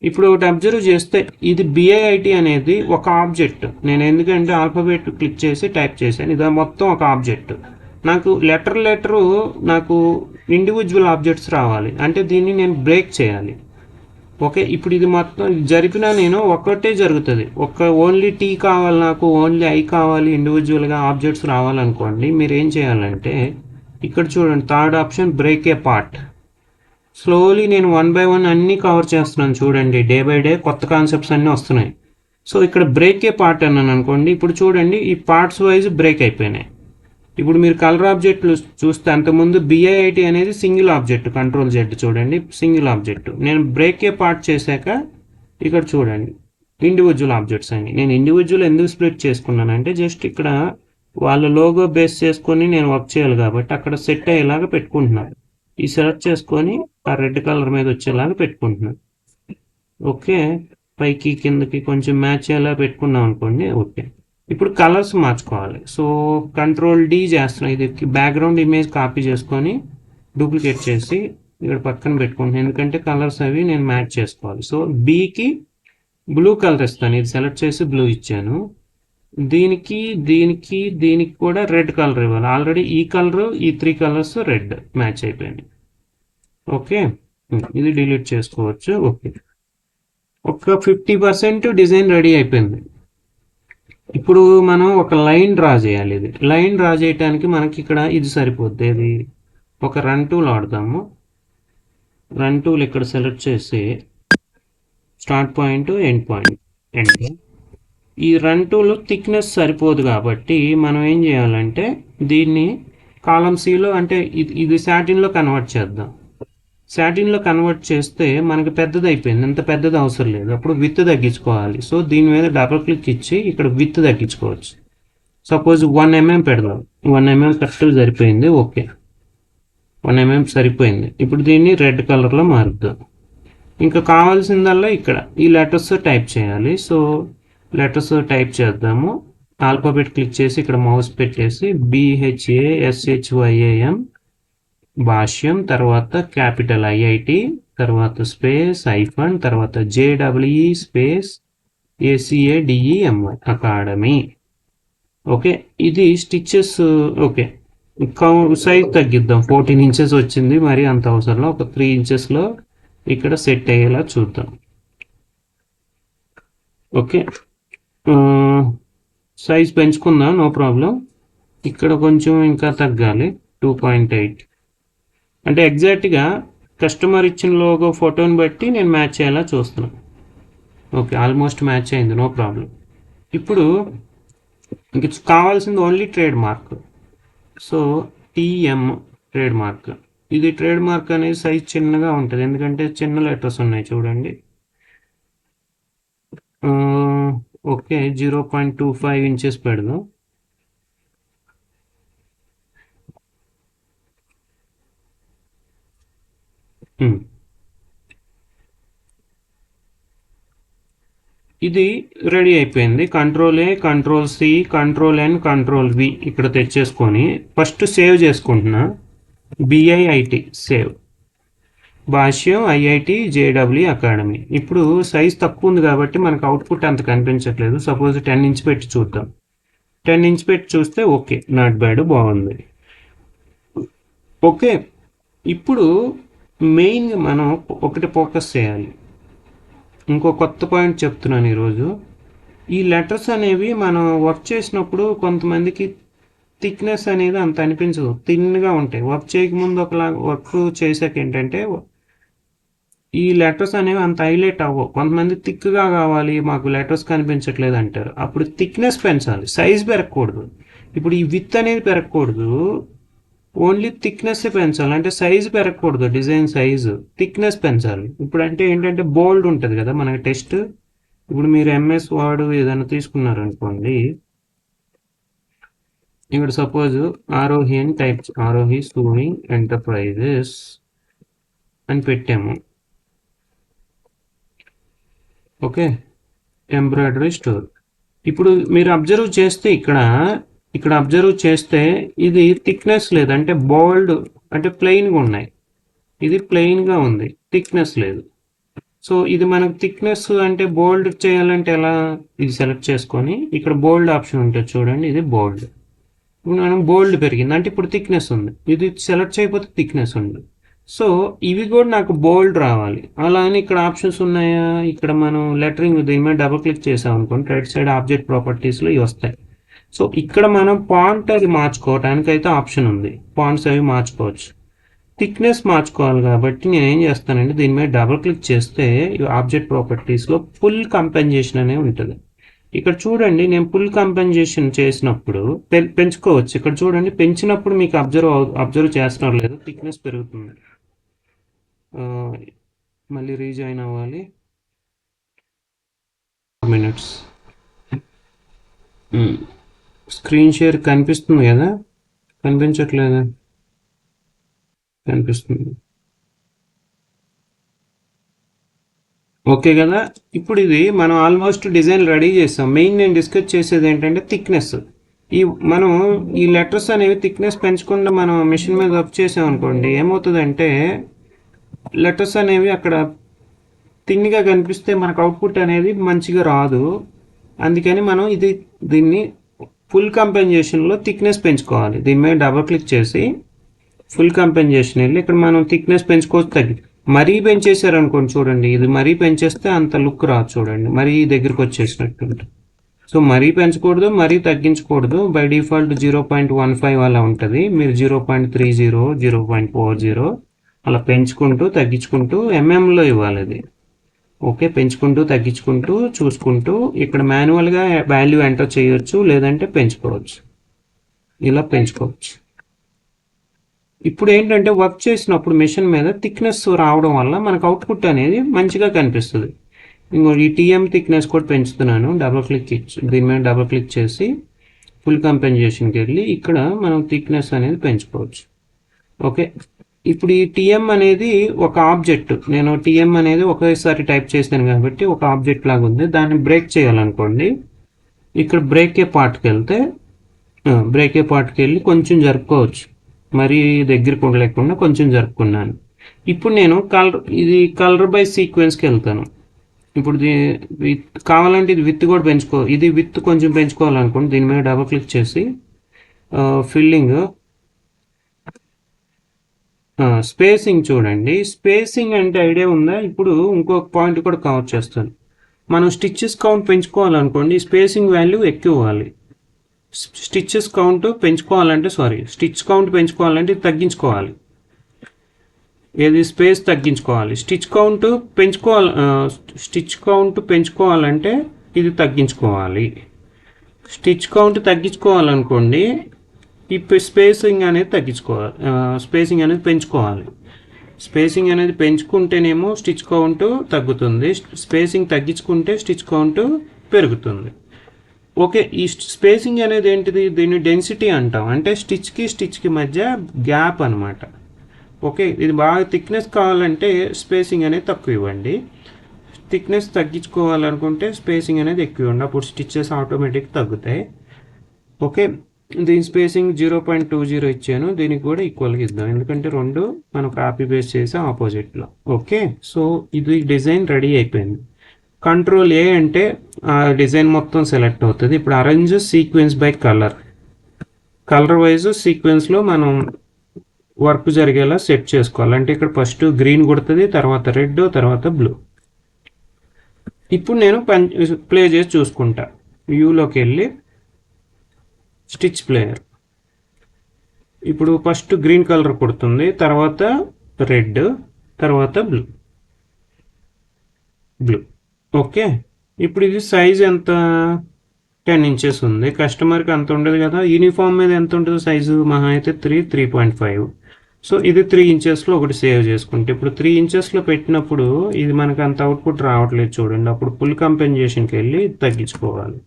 ఇప్పుడు ఒకటి అబ్జర్వ్ చేస్తే ఇది BIIT అనేది ఒక ఆబ్జెక్ట్. నేను ఎందుకంటే ఆల్ఫాబెట్ క్లిక్ చేసి టైప్ చేశాను, ఇది మొత్తం ఒక ఆబ్జెక్ట్. నాకు లెటరు నాకు ఇండివిజువల్ ఆబ్జెక్ట్స్ రావాలి అంటే దీన్ని నేను బ్రేక్ చేయాలి. ఓకే, ఇప్పుడు ఇది మొత్తం జరిపినా నేను ఒక్కటే జరుగుతుంది. ఓన్లీ T కావాలి నాకు, ఓన్లీ I కావాలి, ఇండివిజువల్గా ఆబ్జెక్ట్స్ రావాలనుకోండి, మీరు ఏం చేయాలంటే ఇక్కడ చూడండి థర్డ్ ఆప్షన్ బ్రేక్ ఏ పార్ట్. స్లోలీ నేను 1 by 1 అన్నీ కవర్ చేస్తున్నాను చూడండి, డే బై డే కొత్త కాన్సెప్ట్స్ అన్నీ వస్తున్నాయి. సో ఇక్కడ బ్రేక్ ఏ పార్ట్ అన్నాను అనుకోండి, ఇప్పుడు చూడండి ఈ పార్ట్స్ వైజ్ బ్రేక్ అయిపోయినాయి. ఇప్పుడు మీరు కలర్ ఆబ్జెక్ట్లు చూస్తే అంతకుముందు BIIT అనేది సింగిల్ ఆబ్జెక్ట్, Ctrl+Z చూడండి సింగిల్ ఆబ్జెక్ట్. నేను బ్రేక్ ఏ పార్ట్ చేశాక ఇక్కడ చూడండి ఇండివిజువల్ ఆబ్జెక్ట్స్ అని. నేను ఇండివిజువల్ ఎందుకు స్ప్లిట్ చేసుకున్నానంటే జస్ట్ ఇక్కడ వాళ్ళ లోగో బేస్ చేసుకొని నేను వర్క్ చేయాలి కాబట్టి అక్కడ సెట్ అయ్యేలాగా పెట్టుకుంటున్నాను. ఈ సెలెక్ట్ చేసుకొని ఆ రెడ్ కలర్ మీద వచ్చేలాగా పెట్టుకుంటున్నాను. ఓకే, పైకి కిందకి కొంచెం మ్యాచ్ అయ్యేలా పెట్టుకున్నాం అనుకోండి. ఓకే, ఇప్పుడు కలర్స్ మార్చుకోవాలి. సో Ctrl+D చేస్తున్నాను. ఇది బ్యాక్గ్రౌండ్ ఇమేజ్ కాపీ చేసుకొని డూప్లికేట్ చేసి ఇక్కడ పక్కన పెట్టుకుంటున్నాను, ఎందుకంటే కలర్స్ అవి నేను మ్యాచ్ చేసుకోవాలి. సో బీకి బ్లూ కలర్ ఇస్తాను, ఇది సెలెక్ట్ చేసి బ్లూ ఇచ్చాను. దీనికి దీనికి దీనికి కూడా రెడ్ కలర్ ఇవ్వాలి. ఆల్రెడీ ఈ కలర్ ఈ 3 కలర్స్ రెడ్ మ్యాచ్ అయిపోయింది. ఓకే, ఇది డిలీట్ చేసుకోవచ్చు. ఓకే, ఒక 50% డిజైన్ రెడీ అయిపోయింది. ఇప్పుడు మనం ఒక లైన్ డ్రా చేయాలి. ఇది లైన్ డ్రా చేయడానికి మనకి ఇక్కడ ఇది సరిపోద్ది. ఇది ఒక రన్ టూల్ వాడతాము. రన్ టూల్ ఇక్కడ సెలెక్ట్ చేసి start point end point end. ఈ రన్ టూల్ థిక్నెస్ సరిపోదు కాబట్టి మనం ఏం చేయాలంటే దీన్ని కాలమ్ సిలో అంటే ఇది సాటిన్లో కన్వర్ట్ చేద్దాం. సాటిన్లో కన్వర్ట్ చేస్తే మనకి పెద్దది అయిపోయింది, ఇంత పెద్దది అవసరం లేదు. అప్పుడు విత్ తగ్గించుకోవాలి. సో దీని మీద డబుల్ క్లిక్ ఇచ్చి ఇక్కడ విత్ తగ్గించుకోవచ్చు. సపోజ్ 1 mm పెడదాం. 1 mm కరెక్ట్గా సరిపోయింది. ఓకే, 1 mm సరిపోయింది. ఇప్పుడు దీన్ని రెడ్ కలర్లో మారుద్దాం. ఇంకా కావాల్సిందల్లా ఇక్కడ ఈ లెటర్స్ టైప్ చేయాలి. సో లెటర్స్ టైప్ చేద్దాము. ఆల్ఫాబెట్ క్లిక్ చేసి ఇక్కడ మౌస్ పెట్టేసి BHASHYAM భాష్యం, తర్వాత క్యాపిటల్ IIT, తర్వాత స్పేస్ ఐఫన్, తర్వాత JEE space ACADEMY academy. Okay, ఇది స్టిచెస్. ఓకే, సైజ్ తగ్గిద్దాం. 14 ఇంచెస్ వచ్చింది, మరి అంత అవసరంలో ఒక 3 ఇంచెస్లో ఇక్కడ సెట్ అయ్యేలా చూద్దాం. ఓకే, సైజ్ పెంచుకుందాం, నో ప్రాబ్లం. ఇక్కడ కొంచెం ఇంకా తగ్గాలి, 2.8. అంటే ఎగ్జాక్ట్గా కస్టమర్ ఇచ్చిన లోగో ఫోటోని బట్టి నేను మ్యాచ్ అయ్యేలా చూస్తున్నాను. ఓకే, ఆల్మోస్ట్ మ్యాచ్ అయింది, నో ప్రాబ్లం. ఇప్పుడు ఇంక కావాల్సింది only trade mark. So TM trade mark. ఇది ట్రేడ్ మార్క్ అనేది సైజ్ చిన్నగా ఉంటుంది, ఎందుకంటే చిన్న లెటర్స్ ఉన్నాయి చూడండి. ఓకే, 0.25 ఇంచెస్ పెడదాం. ఇది రెడీ అయిపోయింది. Ctrl+A, Ctrl+C, Ctrl+N, Ctrl+V ఇక్కడ తెచ్చేసుకొని ఫస్ట్ సేవ్ చేసుకుంటున్నా. BIIT సేవ్, భాష్యం IIT JEE అకాడమీ. ఇప్పుడు సైజ్ తక్కువ ఉంది కాబట్టి మనకు అవుట్పుట్ అంత కనిపించట్లేదు. సపోజ్ 10 ఇంచ్ పెట్టి చూద్దాం. 10 ఇంచ్ పెట్టి చూస్తే ఓకే, నాట్ బ్యాడ్, బాగుంది. ఓకే, ఇప్పుడు మెయిన్గా మనం ఒకటి ఫోకస్ చేయాలి. ఇంకో కొత్త పాయింట్ చెప్తున్నాను ఈరోజు. ఈ లెటర్స్ అనేవి మనం వర్క్ చేసినప్పుడు కొంతమందికి థిక్నెస్ అనేది అంత అనిపించదు, థిన్గా ఉంటాయి. వర్క్ చేయకముందు ఒకలా, వర్క్ చేసాక ఏంటంటే ఈ లెటర్స్ అనేవి అంత హైలైట్ అవ్వవు. కొంతమంది థిక్గా కావాలి, మాకు లెటర్స్ కనిపించట్లేదు అంటారు. అప్పుడు థిక్నెస్ పెంచాలి, సైజ్ పెరగకూడదు. ఇప్పుడు ఈ విత్ అనేది పెరగకూడదు, ఓన్లీ థిక్నెస్ పెంచాలి. అంటే సైజు పెరగకూడదు, డిజైన్ సైజు, థిక్నెస్ పెంచాలి. ఇప్పుడు అంటే ఏంటంటే బోల్డ్ ఉంటుంది కదా మనకి టెక్స్ట్. ఇప్పుడు మీరు MS వర్డ్ ఏదైనా తీసుకున్నారు అనుకోండి, ఇక్కడ సపోజ్ ఆరోహి అని టైప్, ఆరోహి సూయింగ్ ఎంటర్ప్రైజెస్ అని పెట్టాము. Okay, embroidery store. ఇప్పుడు మీరు అబ్జర్వ్ చేస్తే ఇక్కడ అబ్జర్వ్ చేస్తే ఇది థిక్నెస్ లేదు, అంటే బోల్డ్, అంటే ప్లెయిన్గా ఉన్నాయి. ఇది ప్లెయిన్గా ఉంది, థిక్నెస్ లేదు. సో ఇది మనకు థిక్నెస్ అంటే బోల్డ్ చేయాలంటే ఎలా, ఇది సెలెక్ట్ చేసుకొని ఇక్కడ బోల్డ్ ఆప్షన్ ఉంటుంది చూడండి, ఇది బోల్డ్. ఇప్పుడు మనం బోల్డ్ పెరిగింది అంటే ఇప్పుడు థిక్నెస్ ఉంది, ఇది సెలెక్ట్ చేయకపోతే థిక్నెస్ ఉంది. సో ఇవి కూడా నాకు బోల్డ్ రావాలి. అలా అని ఇక్కడ ఆప్షన్స్ ఉన్నాయా, ఇక్కడ మనం లెటరింగ్ దీని మీద డబుల్ క్లిక్ చేసాం అనుకోండి, రైట్ సైడ్ ఆబ్జెక్ట్ ప్రాపర్టీస్లో ఇవి వస్తాయి. సో ఇక్కడ మనం ఫాంట్ అది మార్చుకోవడానికి అయితే ఆప్షన్ ఉంది, ఫాంట్స్ అవి మార్చుకోవచ్చు. థిక్నెస్ మార్చుకోవాలి కాబట్టి నేను ఏం చేస్తానంటే దీని మీద డబుల్ క్లిక్ చేస్తే ఆబ్జెక్ట్ ప్రాపర్టీస్లో ఫుల్ కంపెన్సేషన్ అనే ఉంటుంది. ఇక్కడ చూడండి, నేను ఫుల్ కంపెన్సేషన్ చేసినప్పుడు పెంచుకోవచ్చు. ఇక్కడ చూడండి, పెంచినప్పుడు మీకు అబ్జర్వ్ చేస్తున్నారు లేదు, థిక్నెస్ పెరుగుతుంది. మళ్ళీ రీజాయిన్ అవ్వాలి, మినిట్స్. స్క్రీన్ షేర్ కనిపిస్తుంది కదా, కనిపించట్లేదా, కనిపిస్తుంది. ఓకే కదా. ఇప్పుడు ఇది మనం ఆల్మోస్ట్ డిజైన్ రెడీ చేసాం. మెయిన్ నేను డిస్కస్ చేసేది ఏంటంటే థిక్నెస్. మనం ఈ లెటర్స్ అనేవి థిక్నెస్ పెంచకుండా మనం మిషన్ మీద వర్క్ చేసాం అనుకోండి, ఏమవుతుందంటే లెటర్స్ అనేవి అక్కడ థిన్గా కనిపిస్తే మనకు అవుట్పుట్ అనేది మంచిగా రాదు. అందుకని మనం దీన్ని ఫుల్ కంపెన్సేషన్లో థిక్నెస్ పెంచుకోవాలి. దీని మీద డబుల్ క్లిక్ చేసి ఫుల్ కంపెన్సేషన్ వెళ్ళి ఇక్కడ మనం థిక్నెస్ పెంచుకోవచ్చు. మరీ పెంచేసారు అనుకోండి, చూడండి ఇది మరీ పెంచేస్తే అంత లుక్ రాదు, చూడండి మరీ దగ్గరికి వచ్చేసినట్టు. సో మరీ పెంచకూడదు, మరీ తగ్గించకూడదు. బై డిఫాల్ట్ 0.15 అలా ఉంటుంది. మీరు 0.30, 0.40 అలా పెంచుకుంటూ తగ్గించుకుంటూ ఎంఎంలో ఇవ్వాలి అది. ఓకే, పెంచుకుంటూ తగ్గించుకుంటూ చూసుకుంటూ ఇక్కడ మాన్యువల్గా వాల్యూ ఎంటర్ చేయొచ్చు, లేదంటే పెంచుకోవచ్చు, ఇలా పెంచుకోవచ్చు. ఇప్పుడు ఏంటంటే వర్క్ చేసినప్పుడు మిషన్ మీద థిక్నెస్ రావడం వల్ల మనకు అవుట్పుట్ అనేది మంచిగా కనిపిస్తుంది. ఇంకో ఈ TM థిక్నెస్ కూడా పెంచుతున్నాను. దీని మీద డబుల్ క్లిక్ చేసి ఫుల్ కంపెన్సేషన్కి వెళ్ళి ఇక్కడ మనం థిక్నెస్ అనేది పెంచుకోవచ్చు. ఓకే, ఇప్పుడు ఈ TM అనేది ఒక ఆబ్జెక్ట్. నేను TM అనేది ఒకేసారి టైప్ చేశాను కాబట్టి ఒక ఆబ్జెక్ట్ లాగా ఉంది. దాన్ని బ్రేక్ చేయాలనుకోండి, ఇక్కడ బ్రేక్ ఏ పార్ట్కి వెళ్తే బ్రేక్ ఏ పార్ట్కి వెళ్ళి కొంచెం జరుపుకోవచ్చు, మరీ దగ్గరికి లేకుండా కొంచెం జరుపుకున్నాను. ఇప్పుడు నేను కలర్ బై సీక్వెన్స్కి వెళ్తాను. ఇప్పుడు కావాలంటే ఇది విత్ కూడా ఇది విత్ కొంచెం పెంచుకోవాలనుకోండి, దీని మీద డబుల్ క్లిక్ చేసి ఫిల్లింగ్ స్పేసింగ్ చూడండి. స్పేసింగ్ అంటే ఐడియా ఉందా? ఇప్పుడు ఇంకొక పాయింట్ కూడా కవర్ చేస్తాను. మనం స్టిచ్చెస్ కౌంట్ పెంచుకోవాలనుకోండి, స్పేసింగ్ వాల్యూ ఎక్కువ ఇవ్వాలి. స్టిచ్ కౌంట్ పెంచుకోవాలంటే తగ్గించుకోవాలి. ఏది స్పేస్ తగ్గించుకోవాలి. స్టిచ్ కౌంట్ పెంచుకోవాలంటే ఇది తగ్గించుకోవాలి. స్టిచ్ కౌంట్ తగ్గించుకోవాలనుకోండి, ఈ స్పేసింగ్ అనేది పెంచుకోవాలి. స్పేసింగ్ అనేది పెంచుకుంటేనేమో స్టిచ్ కౌంట్ తగ్గుతుంది, స్పేసింగ్ తగ్గించుకుంటే స్టిచ్ కౌంట్ పెరుగుతుంది. ఓకే, ఈ స్పేసింగ్ అనేది ఏంటిది? దీన్ని డెన్సిటీ అంటాం, అంటే స్టిచ్కి మధ్య గ్యాప్ అనమాట. ఓకే, ఇది బాగా థిక్నెస్ కావాలంటే స్పేసింగ్ అనేది తక్కువ ఇవ్వండి. థిక్నెస్ తగ్గించుకోవాలనుకుంటే స్పేసింగ్ అనేది ఎక్కువ ఇవ్వండి, అప్పుడు స్టిచ్చెస్ ఆటోమేటిక్ తగ్గుతాయి. ఓకే, దీని స్పేసింగ్ 0.20 ఇచ్చాను, దీనికి కూడా ఈక్వల్గా ఇద్దాం, ఎందుకంటే రెండు మనం కాపీ పేస్ట్ చేసాం ఆపోజిట్లో. ఓకే, సో ఇది డిజైన్ రెడీ అయిపోయింది. కంట్రోల్ ఏ అంటే ఆ డిజైన్ మొత్తం సెలెక్ట్ అవుతుంది. ఇప్పుడు arrange sequence by colour wise సీక్వెన్స్లో మనం వర్క్ జరిగేలా సెట్ చేసుకోవాలి. అంటే ఇక్కడ ఫస్ట్ గ్రీన్ కొడుతుంది, తర్వాత రెడ్, తర్వాత బ్లూ. ఇప్పుడు నేను ప్లే చేసి చూసుకుంటా. వ్యూలోకి వెళ్ళి స్టిచ్ ప్లేయర్, ఇప్పుడు ఫస్ట్ గ్రీన్ కలర్ కొడుతుంది, తర్వాత రెడ్, తర్వాత బ్లూ. ఓకే, ఇప్పుడు ఇది సైజ్ ఎంత? 10 ఇంచెస్ ఉంది. కస్టమర్కి అంత ఉండదు కదా, యూనిఫామ్ మీద ఎంత ఉంటుంది సైజు? మహా అయితే 3.5. సో ఇది 3 ఇంచెస్లో ఒకటి సేవ్ చేసుకుంటే, ఇప్పుడు 3 ఇంచెస్లో పెట్టినప్పుడు ఇది మనకు అంత అవుట్పుట్ రావట్లేదు చూడండి, అప్పుడు ఫుల్ కంపెన్సేషన్కి వెళ్ళి తగ్గించుకోవాలి.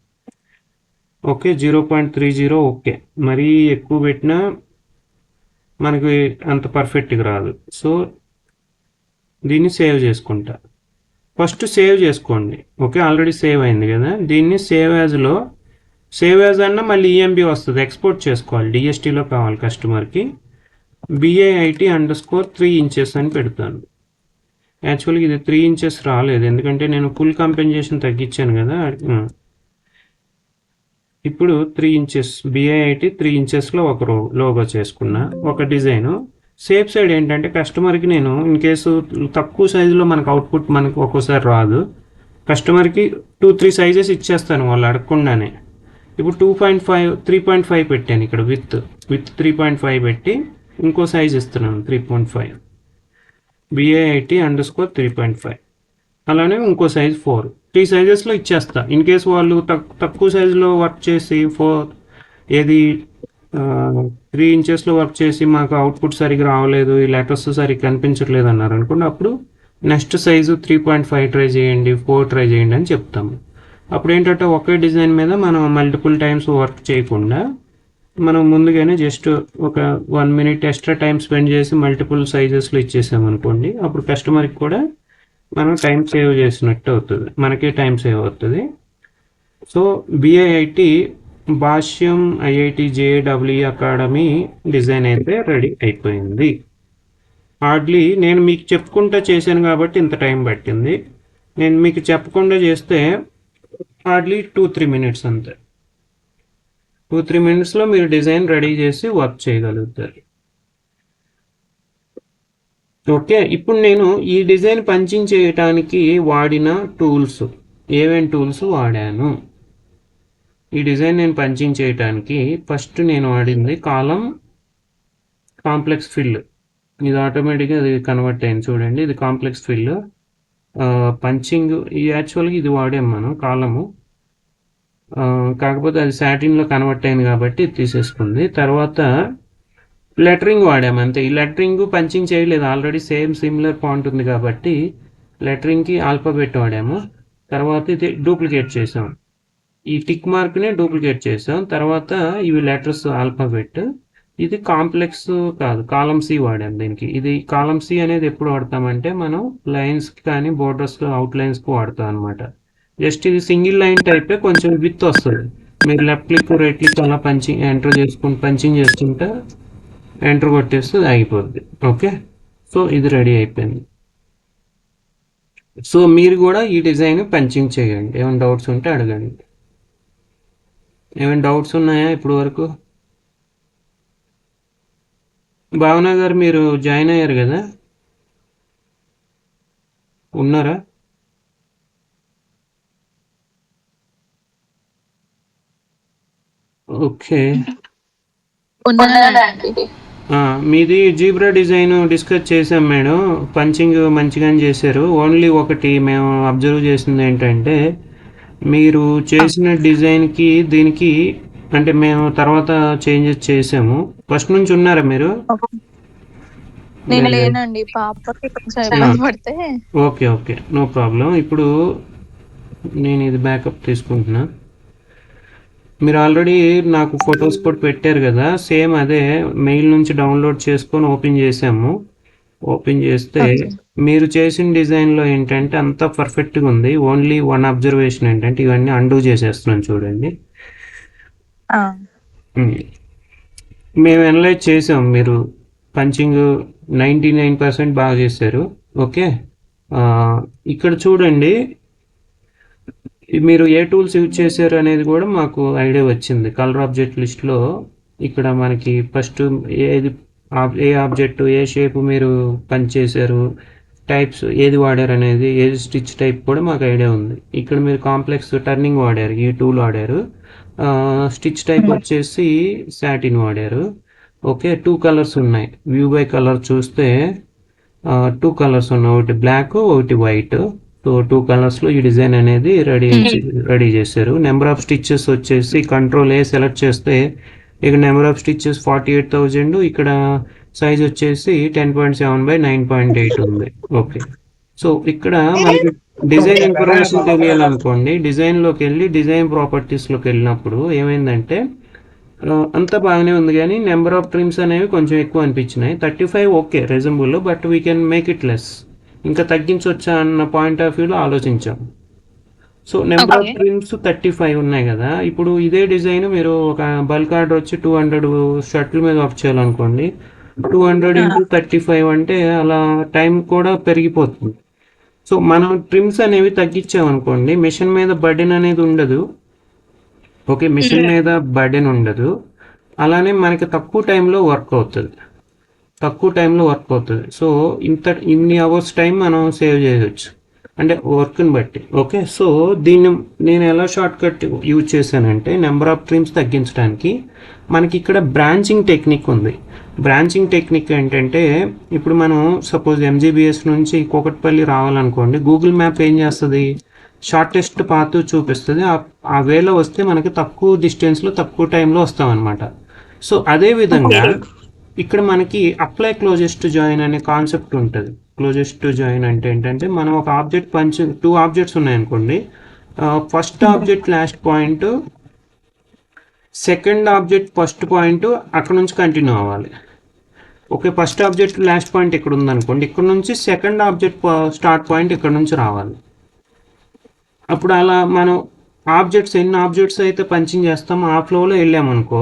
ఓకే, 0.30. ఓకే, మరీ ఎక్కువ పెట్టినా మనకి అంత పర్ఫెక్ట్గా రాదు. సో దీన్ని సేవ్ చేసుకుంటా. ఫస్ట్ సేవ్ చేసుకోండి. ఓకే, ఆల్రెడీ సేవ్ అయింది కదా, దీన్ని సేవ్ యాజ్ అన్న మళ్ళీ ఈఎంబి వస్తుంది, ఎక్స్పోర్ట్ చేసుకోవాలి. డిఎస్టీలో కావాలి కస్టమర్కి. BAIT_3 ఇంచెస్ అని పెడతాను. యాక్చువల్గా ఇది 3 ఇంచెస్ రాలేదు, ఎందుకంటే నేను ఫుల్ కంపెన్సేషన్ తగ్గించాను కదా. ఇప్పుడు 3 ఇంచెస్ BAIT 3 ఇంచెస్లో ఒక లోగో చేసుకున్నా, ఒక డిజైను. సేఫ్ సైడ్ ఏంటంటే కస్టమర్కి నేను ఇన్ కేసు తక్కువ సైజులో మనకు అవుట్పుట్ మనకు ఒక్కోసారి రాదు, కస్టమర్కి 2-3 సైజెస్ ఇచ్చేస్తాను వాళ్ళు అడగకుండానే. ఇప్పుడు 3.5 పెట్టాను ఇక్కడ, విత్ 3.5 పెట్టి ఇంకో సైజ్ ఇస్తున్నాను 3.5, BAIT_3.5. అలానే ఇంకో సైజ్ 4, 3 సైజెస్లో ఇచ్చేస్తా. ఇన్ కేసు వాళ్ళు తక్కువ సైజులో వర్క్ చేసి 3 ఇంచెస్లో వర్క్ చేసి మాకు అవుట్పుట్ సరిగ్గా రావలేదు, ఈ లెటర్స్ సరిగ్గా కనిపించట్లేదు అన్నారు అనుకోండి, అప్పుడు నెక్స్ట్ సైజు 3.5 ట్రై చేయండి, 4 ట్రై చేయండి అని చెప్తాము. అప్పుడు ఏంటంటే ఒకే డిజైన్ మీద మనం మల్టిపుల్ టైమ్స్ వర్క్ చేయకుండా మనం ముందుగానే జస్ట్ ఒక 1 మినిట్ ఎక్స్ట్రా టైం స్పెండ్ చేసి మల్టిపుల్ సైజెస్లో ఇచ్చేసామనుకోండి, అప్పుడు కస్టమర్కి కూడా మనం టైం సేవ్ చేసినట్టు అవుతుంది, మనకే టైం సేవ్ అవుతుంది. సో BIT భాష్యం IIT JEE అకాడమీ డిజైన్ అయితే రెడీ అయిపోయింది. హార్డ్లీ నేను మీకు చెప్పుకుంటా చేశాను కాబట్టి ఇంత టైం పట్టింది, నేను మీకు చెప్పకుండా చేస్తే హార్డ్లీ 2-3 మినిట్స్ అంతే. 2-3 మినిట్స్లో మీరు డిజైన్ రెడీ చేసి వర్క్ చేయగలుగుతారు. ఓకే, ఇప్పుడు నేను ఈ డిజైన్ పంచింగ్ చేయడానికి వాడిన టూల్స్, ఏమేం టూల్స్ వాడాను? ఈ డిజైన్ నేను పంచింగ్ చేయడానికి ఫస్ట్ నేను వాడింది కాంప్లెక్స్ ఫిల్. ఇది ఆటోమేటిక్గా అది కన్వర్ట్ అయింది చూడండి, ఇది కాంప్లెక్స్ ఫిల్ పంచింగ్. యాక్చువల్గా ఇది వాడాం మనం కాలము, కాకపోతే అది సాటిన్లో కన్వర్ట్ అయింది కాబట్టి ఇది తీసేసుకుంది. తర్వాత లెటరింగ్ వాడాము అంతే. ఈ లెటరింగ్ పంచింగ్ చేయలేదు, ఆల్రెడీ సిమిలర్ ఫాంట్ ఉంది కాబట్టి లెటరింగ్కి ఆల్ఫాబెట్ వాడాము. తర్వాత ఇది డూప్లికేట్ చేసాం, ఈ టిక్ మార్క్ని డూప్లికేట్ చేసాం. తర్వాత ఇవి లెటర్స్ ఆల్ఫాబెట్. ఇది కాంప్లెక్స్ కాదు, కాలం సి వాడాం దీనికి. ఇది కాలం సి అనేది ఎప్పుడు వాడతామంటే మనం లైన్స్కి కానీ బోర్డర్స్లో అవుట్లైన్స్కి వాడతాం అనమాట. జస్ట్ ఇది సింగిల్ లైన్ టైపే, కొంచెం విత్ వస్తుంది. మీరు లెఫ్ట్ క్లిక్ రైట్ క్లిక్ అలా పంచింగ్ చేస్తుంటే ఎంటర్ కొట్టేస్తే ఆగిపోద్ది. ఓకే, సో ఇది రెడీ అయిపోయింది. సో మీరు కూడా ఈ డిజైన్ పంచింగ్ చేయండి. ఏమైనా డౌట్స్ ఉంటే అడగండి. ఏమైనా డౌట్స్ ఉన్నాయా ఇప్పుడు వరకు? భావన గారు మీరు జాయిన్ అయ్యారు కదా, ఉన్నారా? ఓకే, మీది జీబ్రా డిజైన్ డిస్కస్ చేసాం మేడం. పంచింగ్ మంచిగానే చేశారు. ఓన్లీ ఒకటి మేము అబ్జర్వ్ చేసింది ఏంటంటే, మీరు చేసిన డిజైన్కి దీనికి అంటే మేము తర్వాత చేంజెస్ చేసాము. ఫస్ట్ నుంచి ఉన్నారా మీరు? Okay okay, no problem. ఇప్పుడు నేను ఇది బ్యాకప్ తీసుకుంటున్నా. మీరు ఆల్రెడీ నాకు ఫొటోస్ కూడా పెట్టారు కదా, సేమ్ అదే మెయిల్ నుంచి డౌన్లోడ్ చేసుకొని ఓపెన్ చేసాము. ఓపెన్ చేస్తే మీరు చేసిన డిజైన్లో ఏంటంటే అంతా పర్ఫెక్ట్గా ఉంది. ఓన్లీ వన్ అబ్జర్వేషన్ ఏంటంటే ఇవన్నీ అండూ చేసేస్తున్నాను చూడండి. మేము అనలైజ్ చేసాం, మీరు పంచింగ్ 99% బాగా చేశారు. ఓకే, ఇక్కడ చూడండి మీరు ఏ టూల్స్ యూజ్ చేశారు అనేది కూడా మాకు ఐడియా వచ్చింది. కలర్ ఆబ్జెక్ట్ లిస్ట్లో ఇక్కడ మనకి ఫస్ట్ ఏ ఆబ్జెక్ట్ ఏ షేప్ మీరు పంచ్ చేశారు, టైప్స్ ఏది వాడారు అనేది, ఏది స్టిచ్ టైప్ కూడా మాకు ఐడియా ఉంది. ఇక్కడ మీరు కాంప్లెక్స్ టర్నింగ్ వాడారు, ఈ టూల్ వాడారు. స్టిచ్ టైప్ వచ్చేసి సాటిన్ వాడారు. ఓకే, 2 కలర్స్ ఉన్నాయి. వ్యూ బై కలర్ చూస్తే 2 కలర్స్ ఉన్నాయి, ఒకటి బ్లాక్ ఒకటి వైట్. సో 2 కలర్స్లో ఈ డిజైన్ అనేది రెడీ చేశారు. నెంబర్ ఆఫ్ స్టిచ్చెస్ వచ్చేసి కంట్రోల్ ఏ సెలెక్ట్ చేస్తే ఇక్కడ నెంబర్ ఆఫ్ స్టిచ్చెస్ 48,000, ఇక్కడ సైజ్ వచ్చేసి 10.7/9.8 ఉంది. ఓకే, సో ఇక్కడ మనకి డిజైన్ ఇన్ఫర్మేషన్ తెలియాలనుకోండి, డిజైన్లోకి వెళ్ళి డిజైన్ ప్రాపర్టీస్లోకి వెళ్ళినప్పుడు ఏమైందంటే అంతా బాగానే ఉంది, కానీ నెంబర్ ఆఫ్ ట్రిమ్స్ అనేవి కొంచెం ఎక్కువ అనిపించినాయి. 35 okay reasonable, but we can make it less. ఇంకా తగ్గించవచ్చా అన్న పాయింట్ ఆఫ్ వ్యూలో ఆలోచించాం. సో నెంబర్ ఆఫ్ ట్రిమ్స్ 35 ఉన్నాయి కదా. ఇప్పుడు ఇదే డిజైన్ మీరు ఒక బల్క్ ఆర్డర్ వచ్చి 200 షర్ట్ల మీద ఆఫ్ చేయాలనుకోండి, 200 × 35 అంటే అలా టైం కూడా పెరిగిపోతుంది. సో మనం ట్రిమ్స్ అనేవి తగ్గించామనుకోండి, మిషన్ మీద బర్డెన్ అనేది ఉండదు. ఓకే, మిషన్ మీద బర్డెన్ ఉండదు, అలానే మనకి తక్కువ టైంలో వర్క్ అవుతుంది. సో ఇన్ని అవర్స్ టైం మనం సేవ్ చేయవచ్చు, అంటే వర్క్ని బట్టి. ఓకే, సో దీన్ని నేను ఎలా షార్ట్ కట్ యూజ్ చేశానంటే, నెంబర్ ఆఫ్ ట్రిమ్స్ తగ్గించడానికి మనకి ఇక్కడ బ్రాంచింగ్ టెక్నిక్ ఉంది. బ్రాంచింగ్ టెక్నిక్ ఏంటంటే, ఇప్పుడు మనం సపోజ్ ఎంజీబీఎస్ నుంచి కూకట్పల్లి రావాలనుకోండి, గూగుల్ మ్యాప్ ఏం చేస్తుంది, షార్టెస్ట్ పాత్ చూపిస్తుంది. ఆ వేలో వస్తే మనకి తక్కువ డిస్టెన్స్లో తక్కువ టైంలో వస్తామన్నమాట. సో అదేవిధంగా ఇక్కడ మనకి అప్లై క్లోజెస్ట్ జాయిన్ అనే కాన్సెప్ట్ ఉంటుంది. క్లోజెస్ట్ జాయిన్ అంటే ఏంటంటే, మనం ఒక ఆబ్జెక్ట్ 2 ఆబ్జెక్ట్స్ ఉన్నాయనుకోండి, first object last point, second object first point అక్కడ నుంచి కంటిన్యూ అవ్వాలి. Okay, first object last point ఇక్కడ ఉందనుకోండి, ఇక్కడ నుంచి సెకండ్ ఆబ్జెక్ట్ స్టార్ట్ పాయింట్ ఇక్కడ నుంచి రావాలి. అప్పుడు అలా మనం ఎన్ని ఆబ్జెక్ట్స్ అయితే పంచింగ్ చేస్తామో ఆ ఫ్లోలో వెళ్ళామనుకో,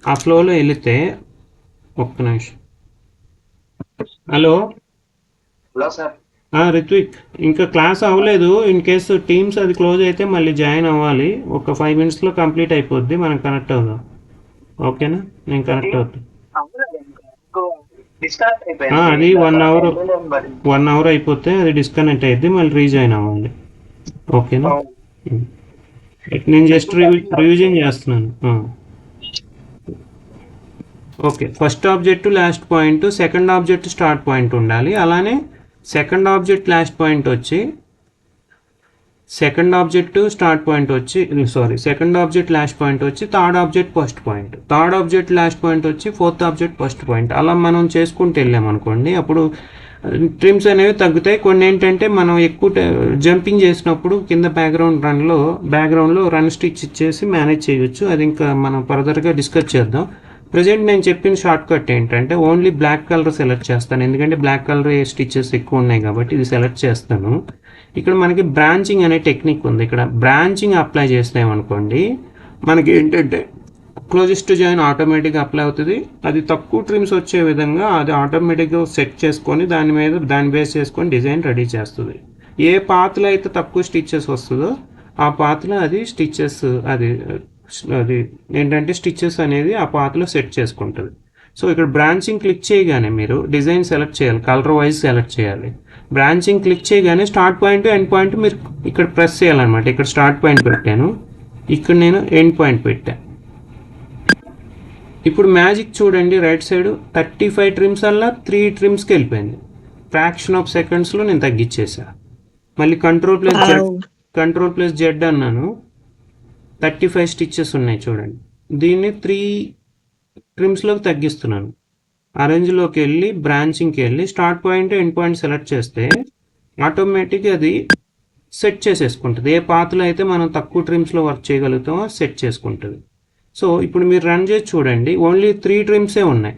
ఆ ఫ్లోలో వెళితే ఒక్క నిమిషం. హలో
సార్,
రిత్విక్, ఇంకా క్లాస్ అవ్వలేదు. ఇన్ కేసు టీమ్స్ అది క్లోజ్ అయితే మళ్ళీ జాయిన్ అవ్వాలి. ఒక 5 minutesలో కంప్లీట్ అయిపోద్ది, మనం కనెక్ట్ అవుదాం. ఓకేనా, నేను కనెక్ట్ అవుతాను. అది 1 hour అయిపోతే అది డిస్కనెక్ట్ అయ్యింది, మళ్ళీ రీజాయిన్ అవ్వాలి. ఓకేనా, నేను జస్ట్ రివిజన్ చేస్తున్నాను. Okay, first object last point, second object start point ఉండాలి. అలానే సెకండ్ ఆబ్జెక్ట్ లాస్ట్ పాయింట్ వచ్చి థర్డ్ ఆబ్జెక్ట్ లాస్ట్ పాయింట్ వచ్చి థర్డ్ ఆబ్జెక్ట్ ఫస్ట్ పాయింట్ వచ్చి ఫోర్త్ ఆబ్జెక్ట్ ఫస్ట్ పాయింట్. అలా మనం చేసుకుంటూ వెళ్ళామనుకోండి, అప్పుడు ట్రిమ్స్ అనేవి తగ్గుతాయి. కొన్ని ఏంటంటే మనం ఎక్కువ జంపింగ్ చేసినప్పుడు కింద బ్యాక్గ్రౌండ్లో రన్ స్టిచ్ ఇచ్చేసి మేనేజ్ చేయొచ్చు. అది ఇంకా మనం ఫర్దర్గా డిస్కస్ చేద్దాం. ప్రజెంట్ నేను చెప్పిన షార్ట్ కట్ ఏంటంటే, ఓన్లీ బ్లాక్ కలర్ సెలెక్ట్ చేస్తాను, ఎందుకంటే బ్లాక్ కలర్ స్టిచెస్ ఎక్కువ ఉన్నాయి కాబట్టి ఇది సెలెక్ట్ చేస్తాను. ఇక్కడ మనకి బ్రాంచింగ్ అనే టెక్నిక్ ఉంది. ఇక్కడ బ్రాంచింగ్ అప్లై చేస్తామనుకోండి, మనకి ఏంటంటే క్లోజెస్ట్ జాయిన్ ఆటోమేటిక్గా అప్లై అవుతుంది. అది తక్కువ ట్రిమ్స్ వచ్చే విధంగా అది ఆటోమేటిక్గా సెట్ చేసుకొని దాన్ని బేస్ చేసుకొని డిజైన్ రెడీ చేస్తుంది. ఏ పాత్లో అయితే తక్కువ స్టిచ్చెస్ వస్తుందో ఆ పాత్లో అది స్టిచ్చెస్ అది ఏంటంటే స్టిచ్చెస్ అనేది ఆ పాత్లో సెట్ చేసుకుంటుంది. సో ఇక్కడ బ్రాంచింగ్ క్లిక్ చేయగానే మీరు డిజైన్ సెలెక్ట్ చేయాలి, కలర్ వైజ్ సెలెక్ట్ చేయాలి. బ్రాంచింగ్ క్లిక్ చేయగానే స్టార్ట్ పాయింట్ ఎండ్ పాయింట్ మీరు ఇక్కడ ప్రెస్ చేయాలన్నమాట. ఇక్కడ స్టార్ట్ పాయింట్ పెట్టాను, ఇక్కడ నేను ఎండ్ పాయింట్ పెట్టాను. ఇప్పుడు మ్యాజిక్ చూడండి, రైట్ సైడ్ 35 ట్రిమ్స్ అలా 3 ట్రిమ్స్కి వెళ్ళిపోయింది. ఫ్రాక్షన్ ఆఫ్ సెకండ్స్లో నేను తగ్గించేసా. మళ్ళీ కంట్రోల్ ప్లస్ జెడ్ అన్నాను, 35 స్టిచ్చెస్ ఉన్నాయి చూడండి. దీన్ని 3 ట్రిమ్స్లోకి తగ్గిస్తున్నాను. అరేంజ్లోకి వెళ్ళి బ్రాంచింగ్కి వెళ్ళి start point end point select చేస్తే ఆటోమేటిక్గా అది సెట్ చేసేసుకుంటుంది. ఏ పాత్రలో అయితే మనం తక్కువ ట్రిమ్స్లో వర్క్ చేయగలుగుతామో సెట్ చేసుకుంటుంది. సో ఇప్పుడు మీరు రన్ చేసి చూడండి, ఓన్లీ 3 ట్రిమ్సే ఉన్నాయి.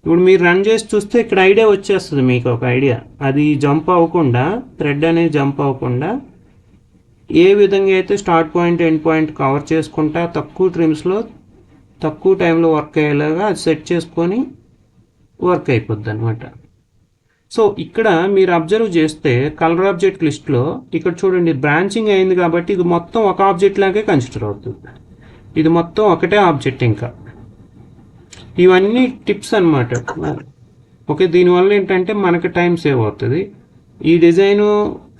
ఇప్పుడు మీరు రన్ చేసి చూస్తే ఇక్కడ ఐడియా వచ్చేస్తుంది, మీకు ఒక ఐడియా. అది జంప్ అవ్వకుండా, థ్రెడ్ అనేది జంప్ అవ్వకుండా ఏ విధంగా అయితే start point end point cover చేసుకుంటా తక్కువ ట్రిమ్స్లో తక్కువ టైంలో వర్క్ అయ్యేలాగా అది సెట్ చేసుకొని వర్క్ అయిపోద్ది అనమాట. సో ఇక్కడ మీరు అబ్జర్వ్ చేస్తే కలర్ ఆబ్జెక్ట్ లిస్ట్లో ఇక్కడ చూడండి, బ్రాంచింగ్ అయింది కాబట్టి ఇది మొత్తం ఒక ఆబ్జెక్ట్ లాగే కన్సిడర్ అవుతుంది. ఇది మొత్తం ఒకటే ఆబ్జెక్ట్. ఇంకా ఇవన్నీ టిప్స్ అనమాట. ఓకే, దీనివల్ల ఏంటంటే మనకి టైం సేవ్ అవుతుంది. ఈ డిజైను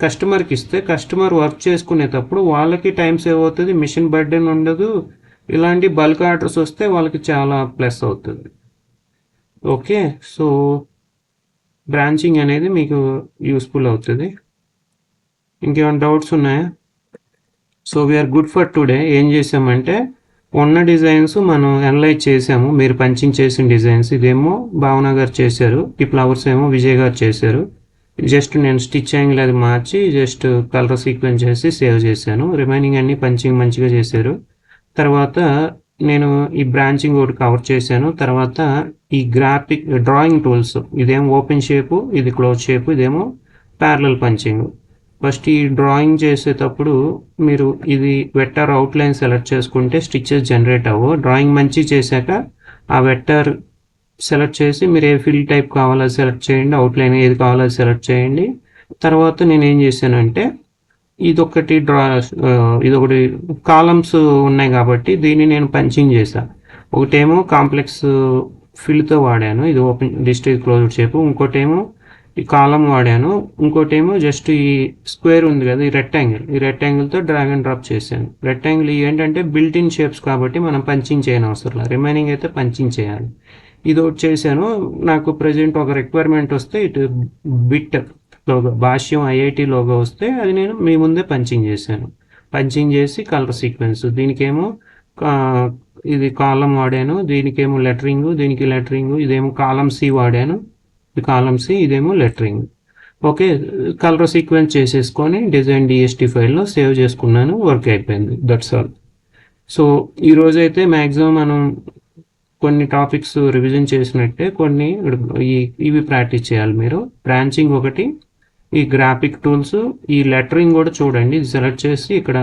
కస్టమర్కి ఇస్తే కస్టమర్ వర్క్ చేసుకునేటప్పుడు వాళ్ళకి టైం సేవ్ అవుతుంది, మిషన్ బర్డెన్ ఉండదు. ఇలాంటి బల్క్ ఆర్డర్స్ వస్తే వాళ్ళకి చాలా ప్లస్ అవుతుంది. ఓకే, సో బ్రాంచింగ్ అనేది మీకు యూస్ఫుల్ అవుతుంది. ఇంకేమైనా డౌట్స్ ఉన్నాయా? So we are good for today. ఏం చేసామంటే ఉన్న డిజైన్స్ మనం అనలైజ్ చేసాము. మీరు పంచింగ్ చేసిన డిజైన్స్ ఇదేమో భావన గారు చేశారు, ఈ ఫ్లవర్స్ ఏమో విజయ్ గారు చేశారు. జస్ట్ నేను స్టిచ్ యాంగిల్ అది మార్చి జస్ట్ కలర్ సీక్వెన్స్ చేసి సేవ్ చేశాను. రిమైనింగ్ అన్ని పంచింగ్ మంచిగా చేశారు. తర్వాత నేను ఈ బ్రాంచింగ్ ఒకటి కవర్ చేశాను. తర్వాత ఈ గ్రాఫిక్ డ్రాయింగ్ టూల్స్, ఇదేమో ఓపెన్ షేపు, ఇది క్లోజ్ షేపు, ఇదేమో ప్యారలల్ పంచింగ్. ఫస్ట్ ఈ డ్రాయింగ్ చేసేటప్పుడు మీరు ఇది వెక్టర్ అవుట్లైన్ సెలెక్ట్ చేసుకుంటే స్టిచ్చెస్ జనరేట్ అవ్వవు. డ్రాయింగ్ మంచి చేశాక ఆ వెక్టర్ సెలెక్ట్ చేసి మీరు ఏ ఫిల్ టైప్ కావాలో సెలెక్ట్ చేయండి, అవుట్లైన్ ఏది కావాలో సెలెక్ట్ చేయండి. తర్వాత నేను ఏం చేశానంటే ఇదొకటి ఇదొకటి కాలమ్స్ ఉన్నాయి కాబట్టి దీన్ని నేను పంచింగ్ చేశాను. ఒకటేమో కాంప్లెక్స్ ఫిల్తో వాడాను, ఇది ఓపెన్ డిస్ట్రిక్ట్ క్లోజ్డ్ షేపు. ఇంకోటేమో ఈ కాలం వాడాను. ఇంకోటేమో జస్ట్ ఈ స్క్వేర్ ఉంది కదా, ఈ రెక్టాంగిల్తో డ్రాగ్ అండ్ డ్రాప్ చేశాను. రెక్టాంగిల్ ఏంటంటే బిల్ట్ ఇన్ షేప్స్ కాబట్టి మనం పంచింగ్ చేయని అవసరం లేదు, రిమైనింగ్ అయితే పంచింగ్ చేయాలి. ఇది ఒకటి చేశాను. నాకు ప్రజెంట్ ఒక రిక్వైర్మెంట్ వస్తే ఇటు బిట్ లోగో, భాష్యం ఐఐటి లోగో వస్తే అది నేను మీ ముందే పంచింగ్ చేశాను. పంచింగ్ చేసి కలర్ సీక్వెన్స్, దీనికేమో ఇది కాలం వాడాను, దీనికేమో లెటరింగ్, దీనికి లెటరింగ్, ఇదేమో కాలం సి వాడాను, ఇది కాలం సి, ఇదేమో లెటరింగ్. ఓకే, కలర్ సీక్వెన్స్ చేసేసుకొని డిజైన్ డిఎస్టీ ఫైల్లో సేవ్ చేసుకున్నాను. వర్క్ అయిపోయింది. That's all. సో ఈరోజు అయితే మ్యాక్సిమం మనం కొన్ని టాపిక్స్ రివిజన్ చేసినట్టే కొన్ని ఇవి ప్రాక్టీస్ చేయాలి మీరు. బ్రాంచింగ్ ఒకటి, ఈ గ్రాఫిక్ టూల్స్, ఈ లెటరింగ్ కూడా చూడండి. ఇది సెలెక్ట్ చేసి ఇక్కడ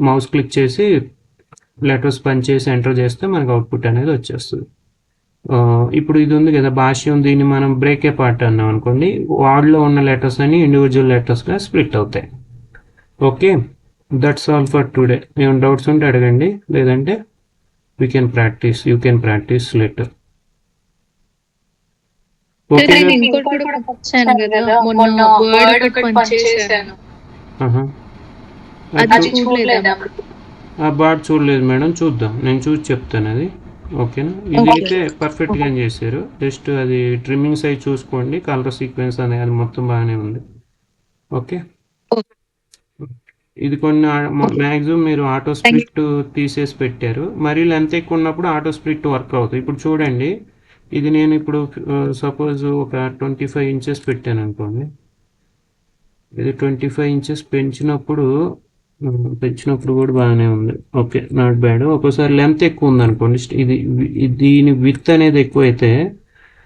మౌస్ క్లిక్ చేసి లెటర్స్ పంచ్ చేసి ఎంటర్ చేస్తే మనకు అవుట్పుట్ అనేది వచ్చేస్తుంది. ఇప్పుడు ఇది ఉంది కదా భాష్యం, దీన్ని మనం బ్రేక్ ఏ పార్ట్ అన్నాం అనుకోండి, వార్డ్లో ఉన్న లెటర్స్ అని ఇండివిజువల్ లెటర్స్గా స్ప్లిట్ అవుతాయి. Okay, that's all for today. ఏమైనా డౌట్స్ ఉంటే అడగండి, లేదంటే you can practice letter. Okay, ఆ బార్డ్ చూడలేదు మేడం, చూద్దాం, నేను చూసి చెప్తాను అది. ఓకేనా, ఇదైతే పర్ఫెక్ట్గా చేశారు. జస్ట్ అది ట్రిమ్మింగ్ సైజ్ చూసుకోండి, కలర్ సీక్వెన్స్ అనేది అది మొత్తం బాగానే ఉంది. ఓకే, ఇది కొన్ని మ్యాక్సిమం మీరు ఆటో స్ప్లిట్ తీసేసి పెట్టారు. మరీ లెంత్ ఎక్కువ ఉన్నప్పుడు ఆటో స్ప్లిట్ వర్క్ అవుతుంది. ఇప్పుడు చూడండి, ఇది నేను ఇప్పుడు సపోజ్ ఒక 25 ఇంచెస్ పెట్టాను అనుకోండి, ఇది 25 ఇంచెస్ పెంచినప్పుడు కూడా బాగానే ఉంది. Okay, not bad. ఒక్కోసారి లెంత్ ఎక్కువ ఉంది అనుకోండి, దీని విత్ అనేది ఎక్కువైతే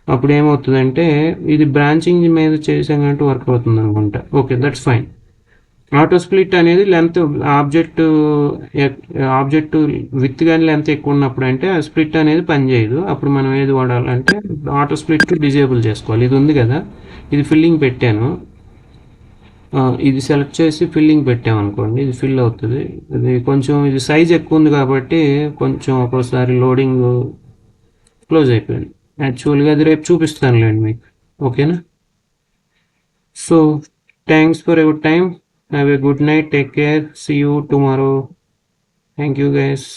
అప్పుడు ఏమవుతుందంటే ఇది బ్రాంచింగ్ మీద చేసాం కాబట్టి వర్క్ అవుతుంది అనుకుంటా. Okay, that's fine. Auto split అనేది లెంత్ ఆబ్జెక్ట్ విత్ కానీ లెంత్ ఎక్కువ ఉన్నప్పుడు అంటే ఆ స్ప్లిట్ అనేది పనిచేయదు. అప్పుడు మనం ఏది వాడాలంటే ఆటో స్ప్లిట్ డిజేబుల్ చేసుకోవాలి. ఇది ఉంది కదా, ఇది ఫిల్లింగ్ పెట్టాను. ఇది సెలెక్ట్ చేసి ఫిల్లింగ్ పెట్టామనుకోండి, ఇది ఫిల్ అవుతుంది. ఇది కొంచెం ఇది సైజ్ ఎక్కువ ఉంది కాబట్టి కొంచెం ఒక్కోసారి లోడింగ్ క్లోజ్ అయిపోయింది. యాక్చువల్గా అది రేపు చూపిస్తానులేండి మీకు. ఓకేనా? So thanks for your time. Have a good night. Take care. See you tomorrow. Thank you guys.